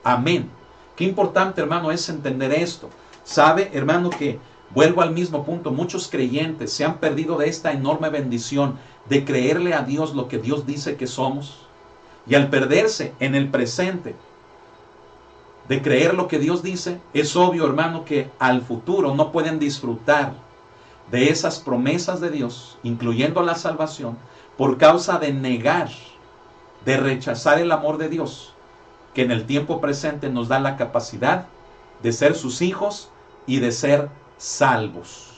Amén. Qué importante, hermano, es entender esto. Sabe, hermano, que vuelvo al mismo punto. Muchos creyentes se han perdido de esta enorme bendición de creerle a Dios lo que Dios dice que somos. Y al perderse en el presente de creer lo que Dios dice, es obvio, hermano, que al futuro no pueden disfrutar de esas promesas de Dios, incluyendo la salvación, por causa de negar, de rechazar el amor de Dios, que en el tiempo presente nos da la capacidad de ser sus hijos y de ser salvos.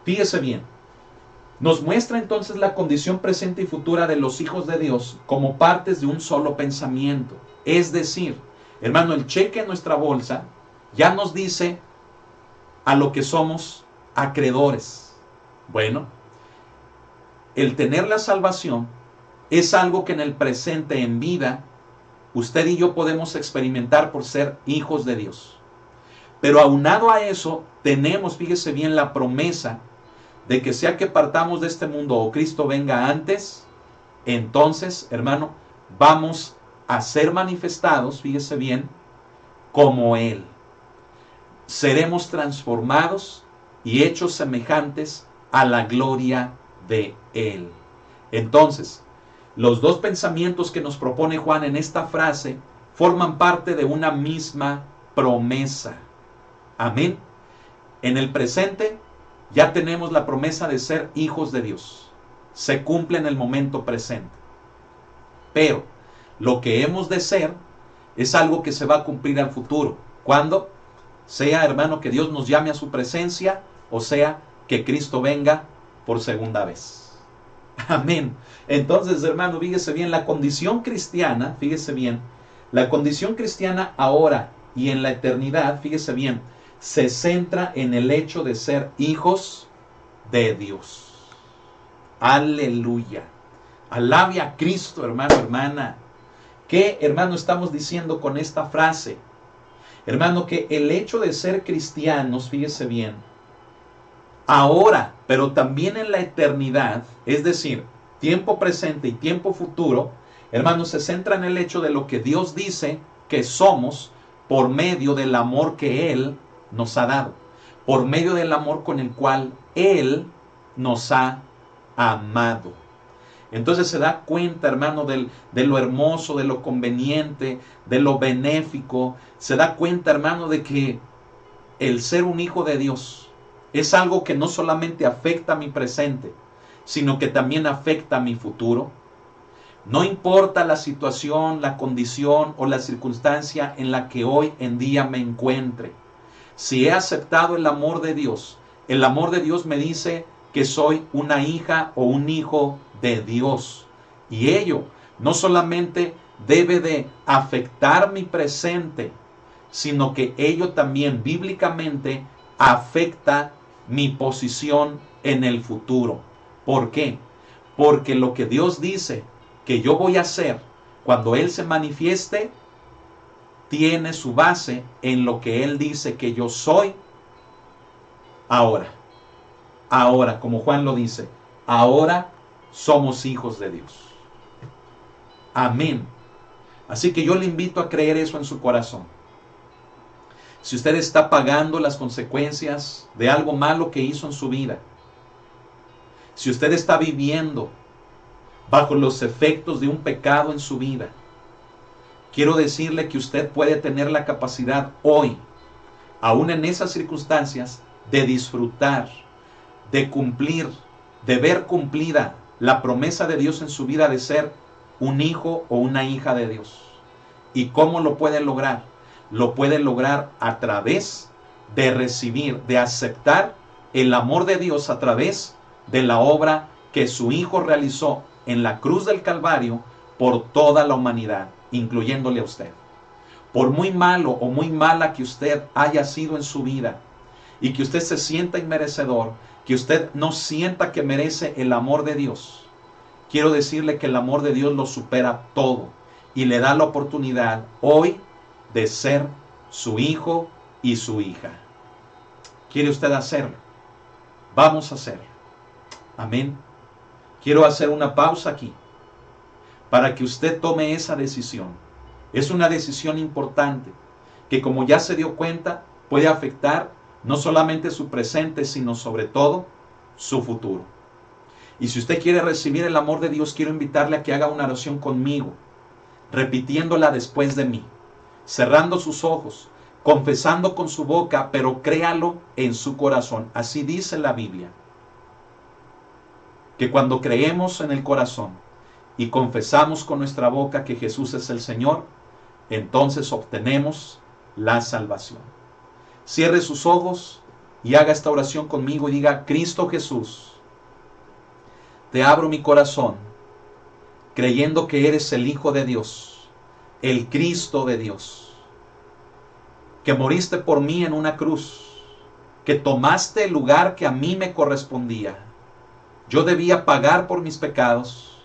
Fíjese bien, nos muestra entonces la condición presente y futura de los hijos de Dios como partes de un solo pensamiento. Es decir, hermano, el cheque en nuestra bolsa ya nos dice a lo que somos acreedores. Bueno, el tener la salvación es algo que en el presente, en vida, usted y yo podemos experimentar por ser hijos de Dios. Pero aunado a eso, tenemos, fíjese bien, la promesa de que sea que partamos de este mundo o Cristo venga antes, entonces, hermano, vamos a ser manifestados, fíjese bien, como Él. Seremos transformados y hechos semejantes a la gloria de Él. Entonces, los dos pensamientos que nos propone Juan en esta frase forman parte de una misma promesa. Amén. En el presente ya tenemos la promesa de ser hijos de Dios. Se cumple en el momento presente. Pero lo que hemos de ser es algo que se va a cumplir al futuro. ¿Cuándo? Sea, hermano, que Dios nos llame a su presencia, o sea, que Cristo venga por segunda vez. Amén. Entonces, hermano, fíjese bien, la condición cristiana, fíjese bien, la condición cristiana ahora y en la eternidad, fíjese bien, se centra en el hecho de ser hijos de Dios. Aleluya. Alabe a Cristo, hermano, hermana. ¿Qué, hermano, estamos diciendo con esta frase? Hermano, que el hecho de ser cristianos, fíjese bien, ahora, pero también en la eternidad, es decir, tiempo presente y tiempo futuro, hermano, se centra en el hecho de lo que Dios dice que somos por medio del amor que Él nos ha dado, por medio del amor con el cual Él nos ha amado. Entonces se da cuenta, hermano, de lo hermoso, de lo conveniente, de lo benéfico. Se da cuenta, hermano, de que el ser un hijo de Dios es algo que no solamente afecta a mi presente, sino que también afecta a mi futuro. No importa la situación, la condición o la circunstancia en la que hoy en día me encuentre. Si he aceptado el amor de Dios me dice que soy una hija o un hijo de Dios. Y ello no solamente debe de afectar mi presente, sino que ello también bíblicamente afecta mi posición en el futuro. ¿Por qué? Porque lo que Dios dice que yo voy a hacer cuando Él se manifieste, tiene su base en lo que Él dice que yo soy ahora. Ahora, como Juan lo dice, ahora somos hijos de Dios. Amén. Así que yo le invito a creer eso en su corazón. Si usted está pagando las consecuencias de algo malo que hizo en su vida, si usted está viviendo bajo los efectos de un pecado en su vida, quiero decirle que usted puede tener la capacidad hoy, aún en esas circunstancias, de disfrutar, de cumplir, de ver cumplida la promesa de Dios en su vida de ser un hijo o una hija de Dios. ¿Y cómo lo puede lograr? Lo puede lograr a través de recibir, de aceptar el amor de Dios a través de la obra que su Hijo realizó en la cruz del Calvario por toda la humanidad, incluyéndole a usted. Por muy malo o muy mala que usted haya sido en su vida y que usted se sienta inmerecedor, que usted no sienta que merece el amor de Dios, quiero decirle que el amor de Dios lo supera todo y le da la oportunidad hoy de ser su hijo y su hija. ¿Quiere usted hacerlo? Vamos a hacerlo. Amén. Quiero hacer una pausa aquí para que usted tome esa decisión. Es una decisión importante que, como ya se dio cuenta, puede afectar no solamente su presente, sino sobre todo su futuro. Y si usted quiere recibir el amor de Dios, quiero invitarle a que haga una oración conmigo, repitiéndola después de mí, cerrando sus ojos, confesando con su boca, pero créalo en su corazón. Así dice la Biblia. que cuando creemos en el corazón y confesamos con nuestra boca que Jesús es el Señor, entonces obtenemos la salvación. Cierre sus ojos y haga esta oración conmigo y diga: Cristo Jesús, te abro mi corazón, creyendo que eres el Hijo de Dios, el Cristo de Dios, que moriste por mí en una cruz, que tomaste el lugar que a mí me correspondía. Yo debía pagar por mis pecados,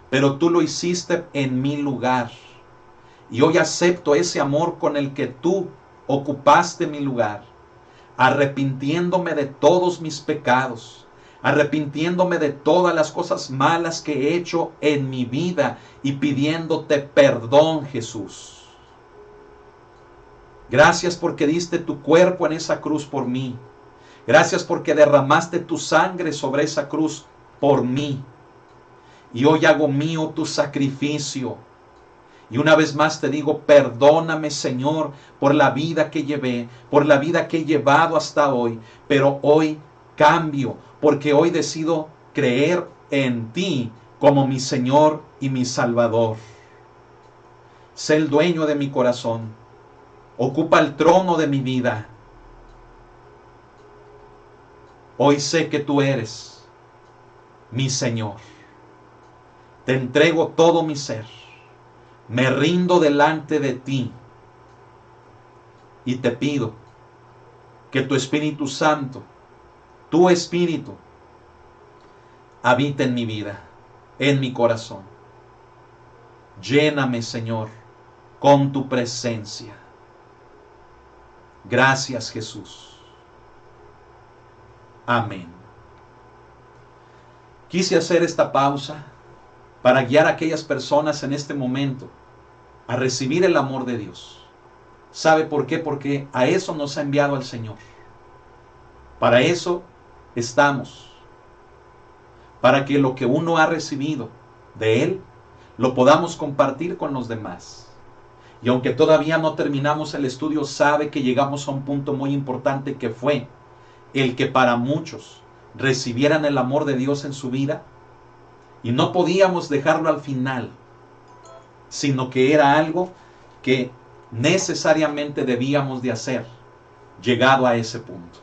pero tú lo hiciste en mi lugar. Y hoy acepto ese amor con el que tú ocupaste mi lugar, arrepintiéndome de todos mis pecados, arrepintiéndome de todas las cosas malas que he hecho en mi vida y pidiéndote perdón, Jesús. Gracias porque diste tu cuerpo en esa cruz por mí. Gracias porque derramaste tu sangre sobre esa cruz por mí. Y hoy hago mío tu sacrificio. Y una vez más te digo: perdóname, Señor, por la vida que llevé, por la vida que he llevado hasta hoy. Pero hoy cambio, porque hoy decido creer en ti como mi Señor y mi Salvador. Sé el dueño de mi corazón. Ocupa el trono de mi vida. Hoy sé que tú eres mi Señor. Te entrego todo mi ser. Me rindo delante de ti. Y te pido que tu Espíritu Santo, tu Espíritu, habite en mi vida, en mi corazón. Lléname, Señor, con tu presencia. Gracias, Jesús. Amén. Quise hacer esta pausa para guiar a aquellas personas en este momento a recibir el amor de Dios. ¿Sabe por qué? Porque a eso nos ha enviado el Señor. Para eso estamos. Para que lo que uno ha recibido de Él, lo podamos compartir con los demás. Y aunque todavía no terminamos el estudio, sabe que llegamos a un punto muy importante, que fue el que para muchos recibieran el amor de Dios en su vida. Y no podíamos dejarlo al final, sino que era algo que necesariamente debíamos de hacer, llegado a ese punto.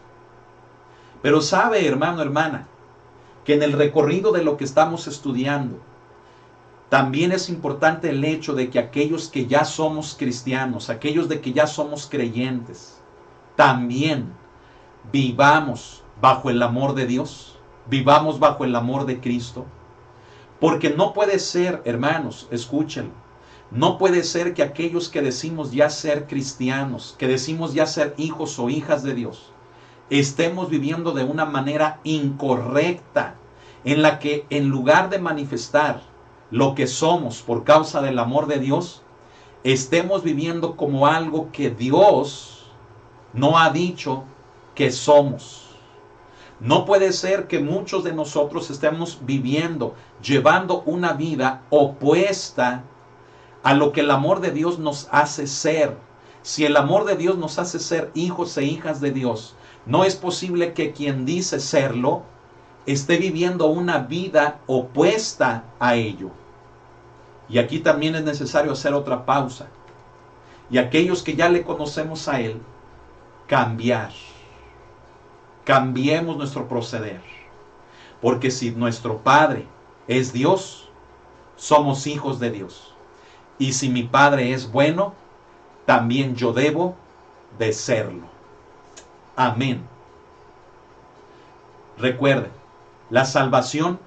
Pero sabe, hermano, hermana, que en el recorrido de lo que estamos estudiando, también es importante el hecho de que aquellos que ya somos cristianos, aquellos de que ya somos creyentes, también vivamos bajo el amor de Dios, vivamos bajo el amor de Cristo. Porque no puede ser, hermanos, escúchenlo, no puede ser que aquellos que decimos ya ser cristianos, que decimos ya ser hijos o hijas de Dios, estemos viviendo de una manera incorrecta, en la que en lugar de manifestar lo que somos por causa del amor de Dios, estemos viviendo como algo que Dios no ha dicho que somos. No puede ser que muchos de nosotros estemos viviendo, llevando una vida opuesta a lo que el amor de Dios nos hace ser. Si el amor de Dios nos hace ser hijos e hijas de Dios, no es posible que quien dice serlo esté viviendo una vida opuesta a ello. Y aquí también es necesario hacer otra pausa. Y aquellos que ya le conocemos a Él, cambiar. Cambiemos nuestro proceder. Porque si nuestro Padre es Dios, somos hijos de Dios. Y si mi Padre es bueno, también yo debo de serlo. Amén. Recuerde, la salvación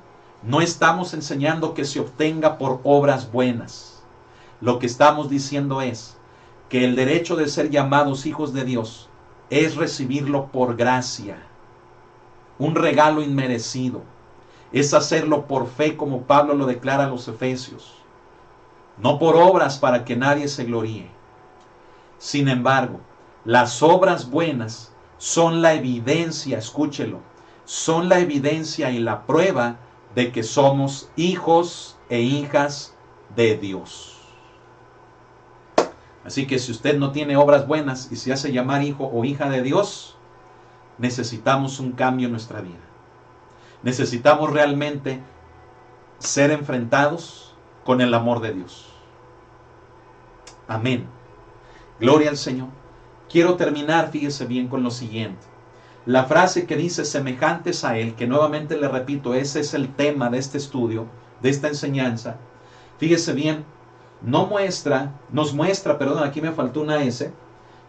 no estamos enseñando que se obtenga por obras buenas. Lo que estamos diciendo es que el derecho de ser llamados hijos de Dios es recibirlo por gracia, un regalo inmerecido. Es hacerlo por fe, como Pablo lo declara a los Efesios, no por obras para que nadie se gloríe. Sin embargo, las obras buenas son la evidencia, escúchelo, son la evidencia y la prueba de que somos hijos e hijas de Dios. Así que si usted no tiene obras buenas y se hace llamar hijo o hija de Dios, necesitamos un cambio en nuestra vida. Necesitamos realmente ser enfrentados con el amor de Dios. Amén. Gloria al Señor. Quiero terminar, fíjese bien, con lo siguiente. La frase que dice semejantes a Él, que nuevamente le repito, ese es el tema de este estudio, de esta enseñanza. Fíjese bien, nos muestra, perdón, aquí me faltó una S,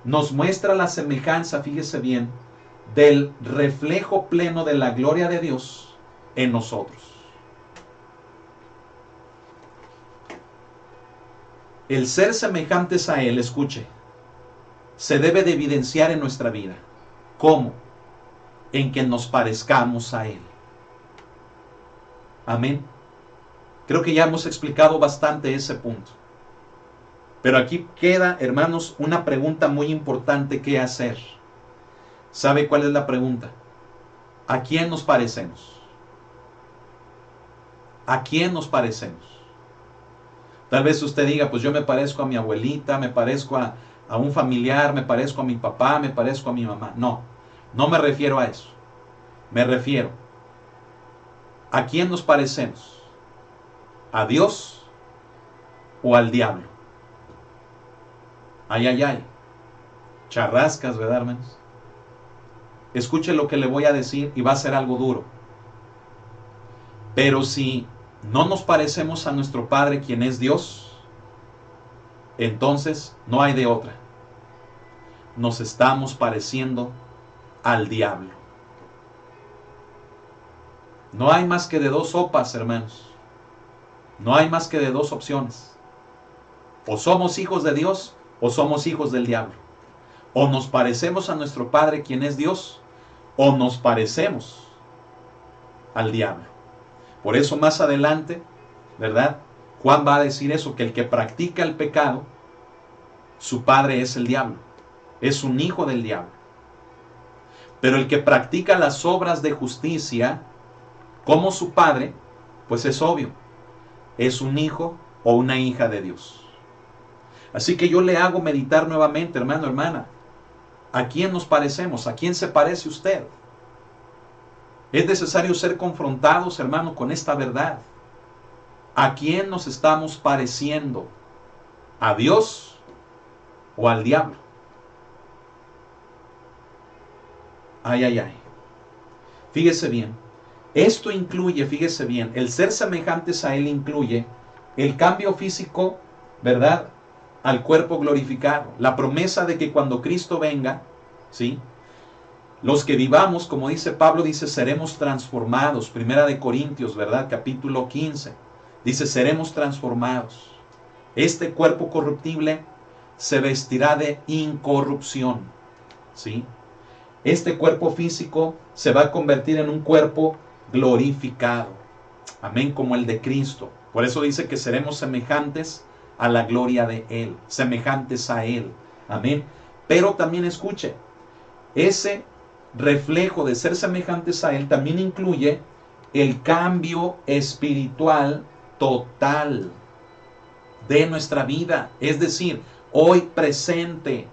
nos muestra la semejanza, fíjese bien, del reflejo pleno de la gloria de Dios en nosotros. El ser semejantes a Él, escuche, se debe de evidenciar en nuestra vida. ¿Cómo? En que nos parezcamos a Él. Amén. Creo que ya hemos explicado bastante ese punto. Pero aquí queda, hermanos, una pregunta muy importante que hacer. ¿Sabe cuál es la pregunta? ¿A quién nos parecemos? ¿A quién nos parecemos? Tal vez usted diga, pues yo me parezco a mi abuelita, me parezco a un familiar, me parezco a mi papá, me parezco a mi mamá. No, no me refiero a eso. Me refiero, ¿a quién nos parecemos? ¿A Dios o al diablo? Ay, ay, ay. Charrascas, ¿verdad, hermanos? Escuche lo que le voy a decir y va a ser algo duro. Pero si no nos parecemos a nuestro Padre, quien es Dios, entonces no hay de otra. Nos estamos pareciendo al diablo. No hay más que de dos sopas, hermanos. No hay más que de dos opciones. O somos hijos de Dios o somos hijos del diablo. O nos parecemos a nuestro Padre, quien es Dios, o nos parecemos al diablo. Por eso más adelante, ¿verdad? Juan va a decir eso, que el que practica el pecado, su padre es el diablo. Es un hijo del diablo. Pero el que practica las obras de justicia, como su padre, pues es obvio, es un hijo o una hija de Dios. Así que yo le hago meditar nuevamente, hermano, hermana. ¿A quién nos parecemos? ¿A quién se parece usted? Es necesario ser confrontados, hermano, con esta verdad. ¿A quién nos estamos pareciendo? ¿A Dios o al diablo? Ay, ay, ay. Fíjese bien. Esto incluye, fíjese bien, el ser semejantes a Él incluye el cambio físico, ¿verdad?, al cuerpo glorificado. La promesa de que cuando Cristo venga, ¿sí?, los que vivamos, como dice Pablo, dice, seremos transformados. Primera de Corintios, ¿verdad?, capítulo 15. Dice, seremos transformados. Este cuerpo corruptible se vestirá de incorrupción, ¿sí? Este cuerpo físico se va a convertir en un cuerpo glorificado. Amén, como el de Cristo. Por eso dice que seremos semejantes a la gloria de Él, semejantes a Él. Amén. Pero también escuche, ese reflejo de ser semejantes a Él también incluye el cambio espiritual total de nuestra vida. Es decir, hoy presente.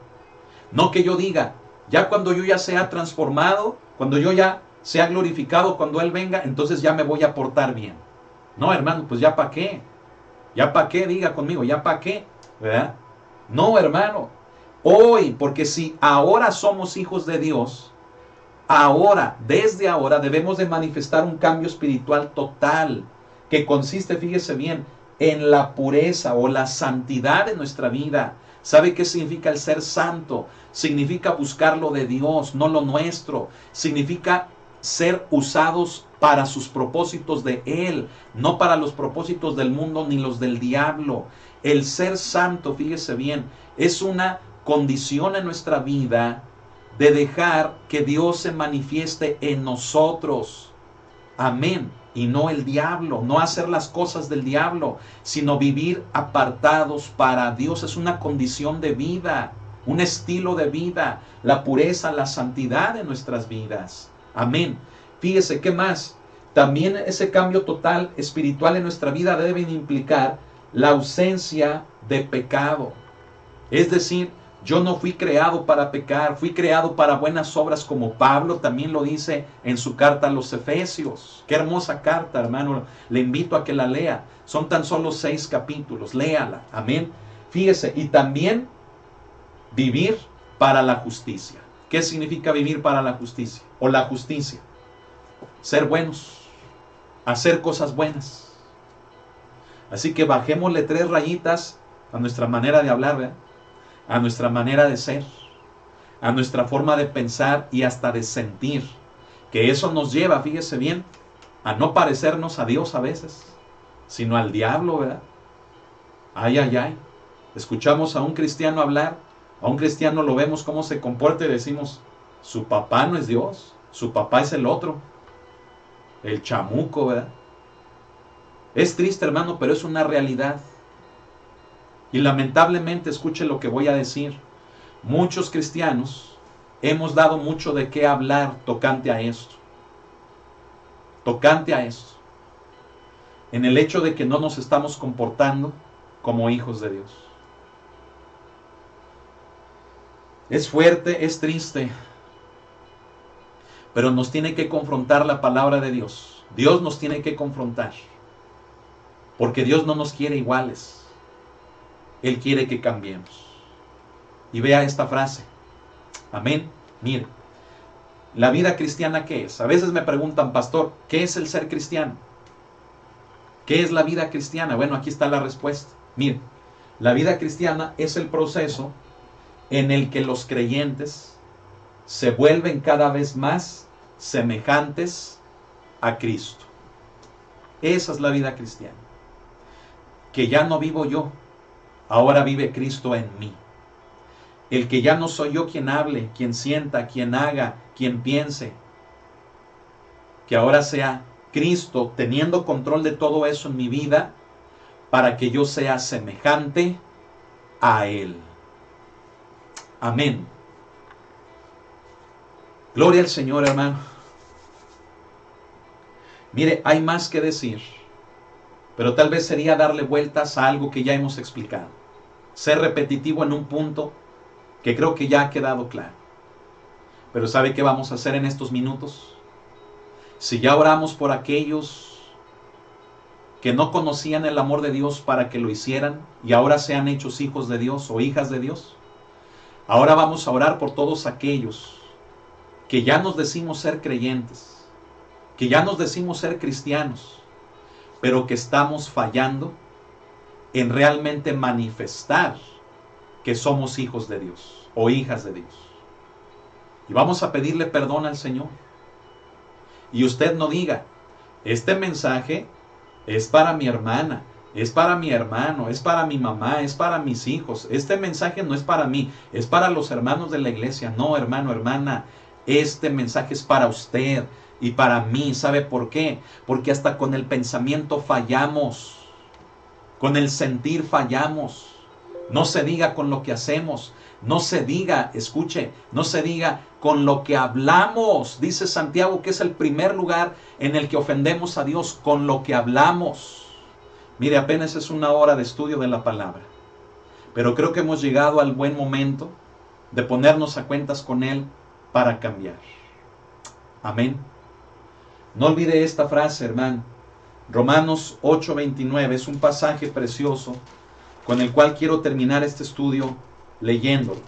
No que yo diga, ya cuando yo ya sea transformado, cuando yo ya sea glorificado, cuando Él venga, entonces ya me voy a portar bien. No, hermano, pues ya para qué. Ya para qué, diga conmigo, ya para qué, ¿verdad? No, hermano. Hoy, porque si ahora somos hijos de Dios, ahora, desde ahora, debemos de manifestar un cambio espiritual total, que consiste, fíjese bien, en la pureza o la santidad de nuestra vida. ¿Sabe qué significa el ser santo? Significa buscar lo de Dios, no lo nuestro. Significa ser usados para sus propósitos de Él, no para los propósitos del mundo ni los del diablo. El ser santo, fíjese bien, es una condición en nuestra vida de dejar que Dios se manifieste en nosotros. Amén. Y no el diablo, no hacer las cosas del diablo, sino vivir apartados para Dios. Es una condición de vida, un estilo de vida, la pureza, la santidad de nuestras vidas. Amén. Fíjese, ¿qué más? También ese cambio total espiritual en nuestra vida debe implicar la ausencia de pecado. Es decir, Yo no fui creado para pecar, fui creado para buenas obras, como Pablo también lo dice en su carta a los Efesios. Qué hermosa carta, hermano. Le invito a que la lea. Son tan solo 6 capítulos. Léala. Amén. Fíjese, y también vivir para la justicia. ¿Qué significa vivir para la justicia? O la justicia. Ser buenos. Hacer cosas buenas. Así que bajémosle 3 rayitas a nuestra manera de hablar, ¿verdad? A nuestra manera de ser, a nuestra forma de pensar y hasta de sentir. Que eso nos lleva, fíjese bien, a no parecernos a Dios a veces, sino al diablo, ¿verdad? Ay, ay, ay. Escuchamos a un cristiano hablar, a un cristiano lo vemos cómo se comporta y decimos, su papá no es Dios, su papá es el otro, el chamuco, ¿verdad? Es triste, hermano, pero es una realidad. Y lamentablemente, escuche lo que voy a decir, muchos cristianos hemos dado mucho de qué hablar tocante a esto. Tocante a esto. En el hecho de que no nos estamos comportando como hijos de Dios. Es fuerte, es triste, pero nos tiene que confrontar la palabra de Dios. Dios nos tiene que confrontar. Porque Dios no nos quiere iguales. Él quiere que cambiemos. Y vea esta frase. Amén. Mire, la vida cristiana, ¿qué es? A veces me preguntan, pastor, ¿qué es el ser cristiano? ¿Qué es la vida cristiana? Bueno, aquí está la respuesta. Mire, la vida cristiana es el proceso en el que los creyentes se vuelven cada vez más semejantes a Cristo. Esa es la vida cristiana. Que ya no vivo yo, ahora vive Cristo en mí. El que ya no soy yo quien hable, quien sienta, quien haga, quien piense. Que ahora sea Cristo teniendo control de todo eso en mi vida para que yo sea semejante a Él. Amén. Gloria al Señor, hermano. Mire, hay más que decir, pero tal vez sería darle vueltas a algo que ya hemos explicado. Ser repetitivo en un punto que creo que ya ha quedado claro. Pero ¿sabe qué vamos a hacer en estos minutos? Si ya oramos por aquellos que no conocían el amor de Dios para que lo hicieran y ahora sean hechos hijos de Dios o hijas de Dios, ahora vamos a orar por todos aquellos que ya nos decimos ser creyentes, que ya nos decimos ser cristianos, pero que estamos fallando en realmente manifestar que somos hijos de Dios o hijas de Dios. Y vamos a pedirle perdón al Señor. Y usted no diga, este mensaje es para mi hermana, es para mi hermano, es para mi mamá, es para mis hijos. Este mensaje no es para mí, es para los hermanos de la iglesia. No, hermano, hermana, este mensaje es para usted y para mí. ¿Sabe por qué? Porque hasta con el pensamiento fallamos, con el sentir fallamos. No se diga con lo que hacemos, no se diga, escuche, no se diga con lo que hablamos. Dice Santiago que es el primer lugar en el que ofendemos a Dios, con lo que hablamos. Mire, apenas es una hora de estudio de la palabra, pero creo que hemos llegado al buen momento de ponernos a cuentas con Él para cambiar. Amén. No olvide esta frase, hermano. Romanos 8:29 es un pasaje precioso con el cual quiero terminar este estudio leyéndolo.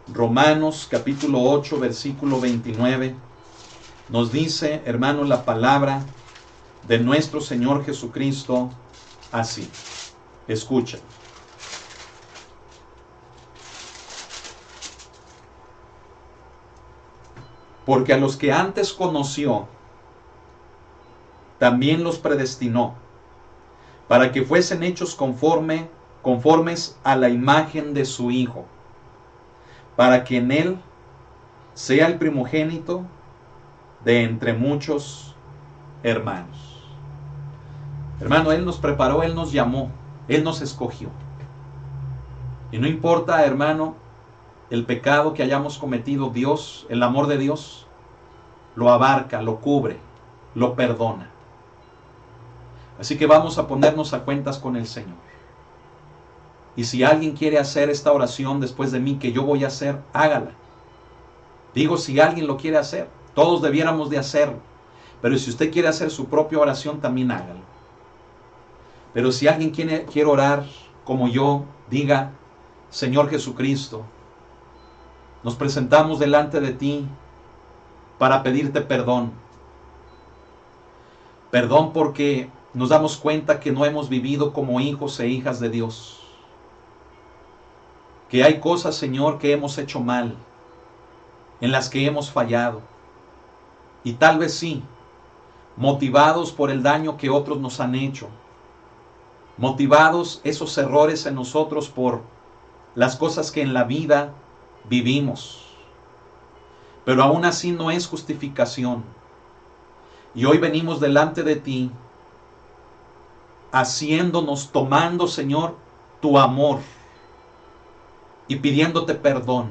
Romanos capítulo 8, versículo 29, nos dice, hermano, la palabra de nuestro Señor Jesucristo así. Escucha. Porque a los que antes conoció, también los predestinó, para que fuesen hechos conformes a la imagen de su Hijo, para que en Él sea el primogénito de entre muchos hermanos. Hermano, Él nos preparó, Él nos llamó, Él nos escogió. Y no importa, hermano, el pecado que hayamos cometido, Dios, el amor de Dios, lo abarca, lo cubre, lo perdona. Así que vamos a ponernos a cuentas con el Señor. Y si alguien quiere hacer esta oración después de mí, que yo voy a hacer, hágala. Digo, si alguien lo quiere hacer, todos debiéramos de hacerlo. Pero si usted quiere hacer su propia oración, también hágalo. Pero si alguien quiere orar como yo, diga, Señor Jesucristo, nos presentamos delante de ti para pedirte perdón. Perdón porque nos damos cuenta que no hemos vivido como hijos e hijas de Dios. Que hay cosas, Señor, que hemos hecho mal, en las que hemos fallado. Y tal vez sí, motivados por el daño que otros nos han hecho. Motivados esos errores en nosotros por las cosas que en la vida vivimos. Pero aún así no es justificación. Y hoy venimos delante de ti, haciéndonos, tomando, Señor, tu amor y pidiéndote perdón.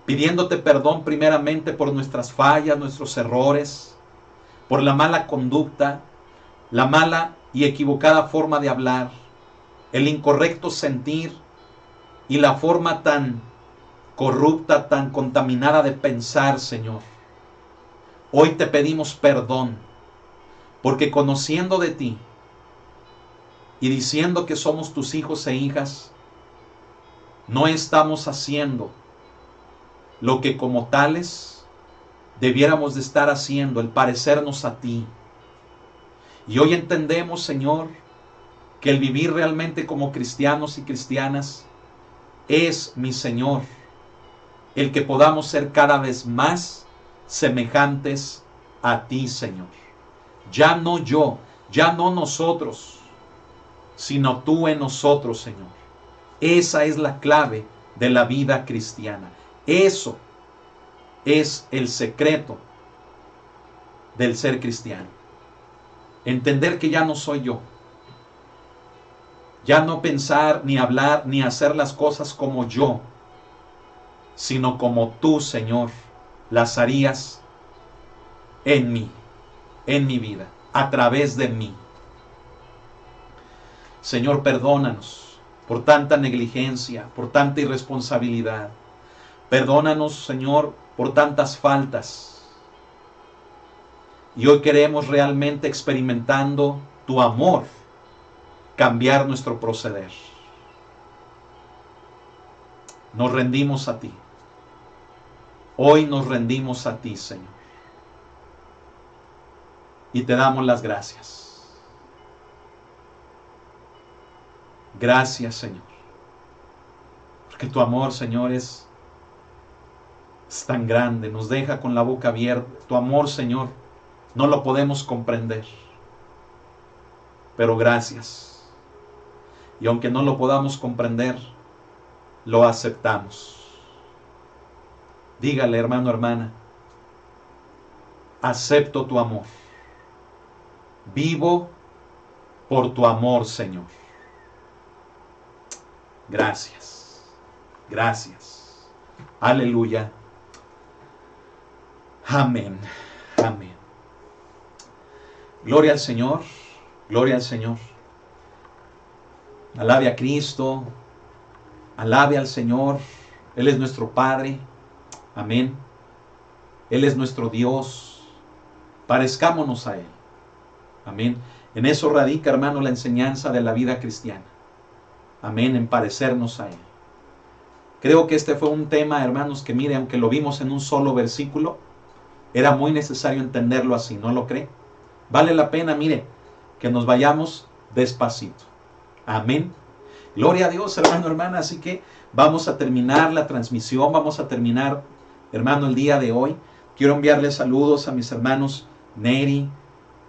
Pidiéndote perdón primeramente por nuestras fallas, nuestros errores, por la mala conducta, la mala y equivocada forma de hablar, el incorrecto sentir y la forma tan corrupta, tan contaminada de pensar, Señor. Hoy te pedimos perdón, porque conociendo de ti y diciendo que somos tus hijos e hijas, no estamos haciendo lo que como tales debiéramos de estar haciendo, el parecernos a ti. Y hoy entendemos, Señor, que el vivir realmente como cristianos y cristianas es, mi Señor, el que podamos ser cada vez más semejantes a ti, Señor. Ya no yo, ya no nosotros, sino tú en nosotros, Señor. Esa es la clave de la vida cristiana. Eso es el secreto del ser cristiano. Entender que ya no soy yo. Ya no pensar, ni hablar, ni hacer las cosas como yo, sino como tú, Señor, las harías en mí, en mi vida, a través de mí. Señor, perdónanos por tanta negligencia, por tanta irresponsabilidad. Perdónanos, Señor, por tantas faltas. Y hoy queremos realmente, experimentando tu amor, cambiar nuestro proceder. Nos rendimos a ti. Hoy nos rendimos a ti, Señor. Y te damos las gracias. Gracias, Señor. Porque tu amor, Señor, es tan grande. Nos deja con la boca abierta. Tu amor, Señor, no lo podemos comprender. Pero gracias. Y aunque no lo podamos comprender, lo aceptamos. Dígale, hermano, hermana, acepto tu amor. Vivo por tu amor, Señor. Gracias. Gracias. Aleluya. Amén. Amén. Gloria al Señor. Gloria al Señor. Alabe a Cristo. Alabe al Señor. Él es nuestro Padre. Amén. Él es nuestro Dios. Parezcámonos a Él. Amén. En eso radica, hermano, la enseñanza de la vida cristiana. Amén. En parecernos a Él. Creo que este fue un tema, hermanos, que mire, aunque lo vimos en un solo versículo, era muy necesario entenderlo así, ¿no lo cree? Vale la pena, mire, que nos vayamos despacito. Amén. Gloria a Dios, hermano, hermana. Así que vamos a terminar la transmisión, vamos a terminar, hermano, el día de hoy. Quiero enviarle saludos a mis hermanos Neri,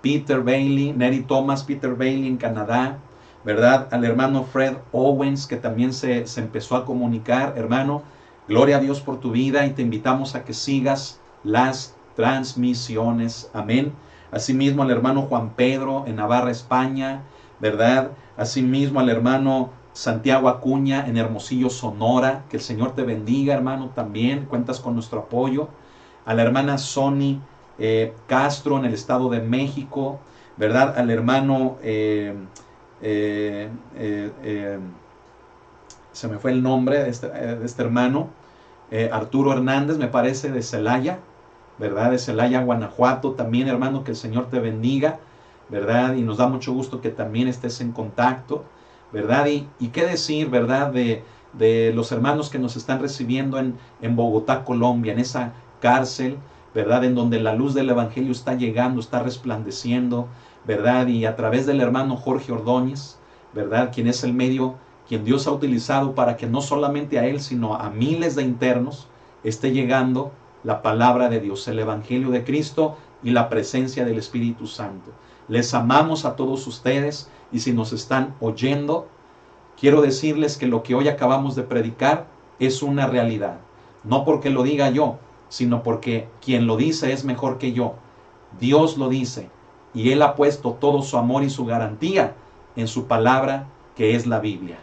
Peter Bailey, Neri Thomas, Peter Bailey en Canadá, ¿verdad? Al hermano Fred Owens, que también se empezó a comunicar. Hermano, gloria a Dios por tu vida y te invitamos a que sigas las transmisiones. Amén. Asimismo al hermano Juan Pedro en Navarra, España, ¿verdad? Asimismo al hermano Santiago Acuña en Hermosillo, Sonora. Que el Señor te bendiga, hermano, también. Cuentas con nuestro apoyo. A la hermana Sony Castro en el Estado de México, ¿verdad? Al hermano se me fue el nombre de este hermano, Arturo Hernández, me parece, de Celaya, ¿verdad? De Celaya, Guanajuato, también, hermano, que el Señor te bendiga, ¿verdad? Y nos da mucho gusto que también estés en contacto, ¿verdad? Y qué decir, ¿verdad? De los hermanos que nos están recibiendo en Bogotá, Colombia, en esa cárcel, ¿verdad? En donde la luz del Evangelio está llegando, está resplandeciendo, ¿verdad? Y a través del hermano Jorge Ordóñez, ¿verdad? Quien es el medio, quien Dios ha utilizado para que no solamente a él, sino a miles de internos esté llegando la palabra de Dios, el Evangelio de Cristo y la presencia del Espíritu Santo. Les amamos a todos ustedes y si nos están oyendo, quiero decirles que lo que hoy acabamos de predicar es una realidad. No porque lo diga yo, sino porque quien lo dice es mejor que yo. Dios lo dice y Él ha puesto todo su amor y su garantía en su palabra, que es la Biblia.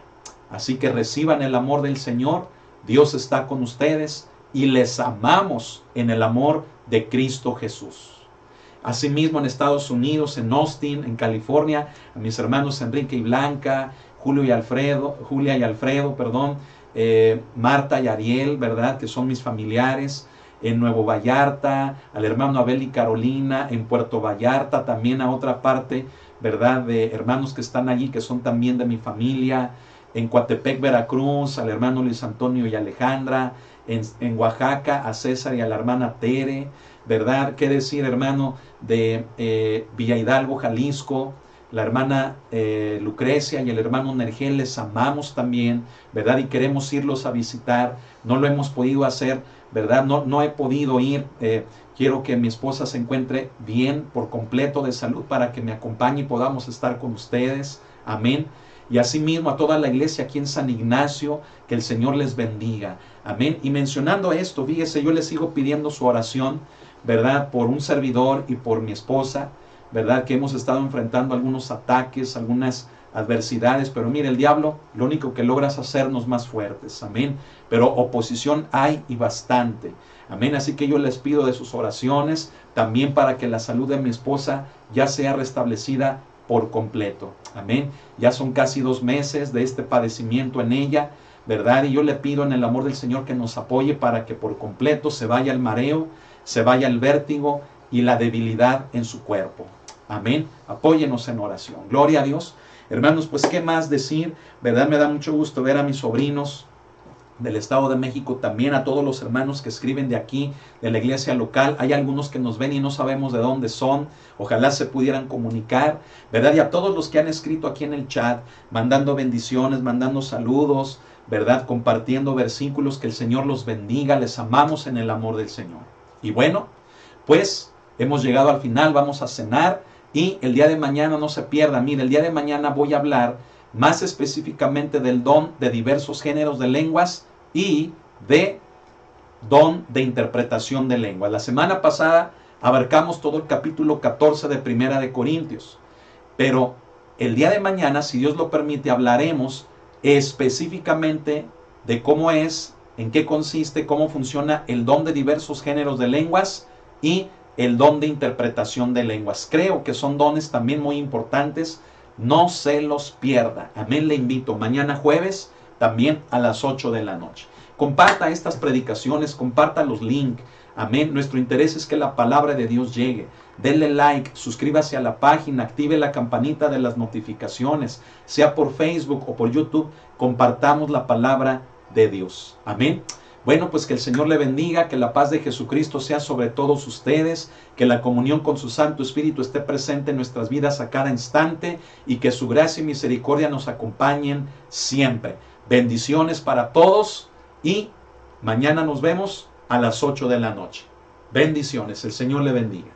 Así que reciban el amor del Señor. Dios está con ustedes y les amamos en el amor de Cristo Jesús. Asimismo, en Estados Unidos, en Austin, en California, a mis hermanos Enrique y Blanca, Julia y Alfredo, Marta y Ariel, ¿verdad? Que son mis familiares. En Nuevo Vallarta, al hermano Abel y Carolina, en Puerto Vallarta, también a otra parte, ¿verdad? De hermanos que están allí, que son también de mi familia. En Coatepec, Veracruz, al hermano Luis Antonio y Alejandra. En Oaxaca, a César y a la hermana Tere, ¿verdad? ¿Qué decir, hermano, de Villa Hidalgo, Jalisco? La hermana Lucrecia y el hermano Nergel, les amamos también, ¿verdad? Y queremos irlos a visitar. No lo hemos podido hacer, ¿verdad? No he podido ir. Quiero que mi esposa se encuentre bien, por completo de salud, para que me acompañe y podamos estar con ustedes. Amén. Y asimismo a toda la iglesia aquí en San Ignacio, que el Señor les bendiga. Amén. Y mencionando esto, fíjese, yo les sigo pidiendo su oración, ¿verdad? Por un servidor y por mi esposa, ¿verdad? Que hemos estado enfrentando algunos ataques, algunas adversidades, pero mire, el diablo lo único que logra es hacernos más fuertes. Amén. Pero oposición hay y bastante. Amén. Así que yo les pido de sus oraciones, también para que la salud de mi esposa ya sea restablecida por completo. Amén. Ya son casi 2 meses de este padecimiento en ella, ¿verdad? Y yo le pido en el amor del Señor que nos apoye para que por completo se vaya el mareo, se vaya el vértigo y la debilidad en su cuerpo. Amén. Apóyenos en oración. Gloria a Dios. Hermanos, pues qué más decir, ¿verdad? Me da mucho gusto ver a mis sobrinos del Estado de México, también a todos los hermanos que escriben de aquí, de la iglesia local. Hay algunos que nos ven y no sabemos de dónde son. Ojalá se pudieran comunicar, ¿verdad? Y a todos los que han escrito aquí en el chat, mandando bendiciones, mandando saludos, ¿verdad? Compartiendo versículos, que el Señor los bendiga. Les amamos en el amor del Señor. Y bueno, pues hemos llegado al final, vamos a cenar y el día de mañana no se pierda. Mire, el día de mañana voy a hablar más específicamente del don de diversos géneros de lenguas y de don de interpretación de lenguas. La semana pasada abarcamos todo el capítulo 14 de Primera de Corintios, pero el día de mañana, si Dios lo permite, hablaremos específicamente de cómo es, en qué consiste, cómo funciona el don de diversos géneros de lenguas y el don de interpretación de lenguas. Creo que son dones también muy importantes. No se los pierda. Amén, le invito. Mañana jueves, también a las 8 de la noche. Comparta estas predicaciones, comparta los links. Amén. Nuestro interés es que la palabra de Dios llegue. Denle like, suscríbase a la página, active la campanita de las notificaciones, sea por Facebook o por YouTube. Compartamos la palabra de Dios. Amén. Bueno, pues que el Señor le bendiga, que la paz de Jesucristo sea sobre todos ustedes, que la comunión con su Santo Espíritu esté presente en nuestras vidas a cada instante y que su gracia y misericordia nos acompañen siempre. Bendiciones para todos y mañana nos vemos a las 8 de la noche. Bendiciones, el Señor le bendiga.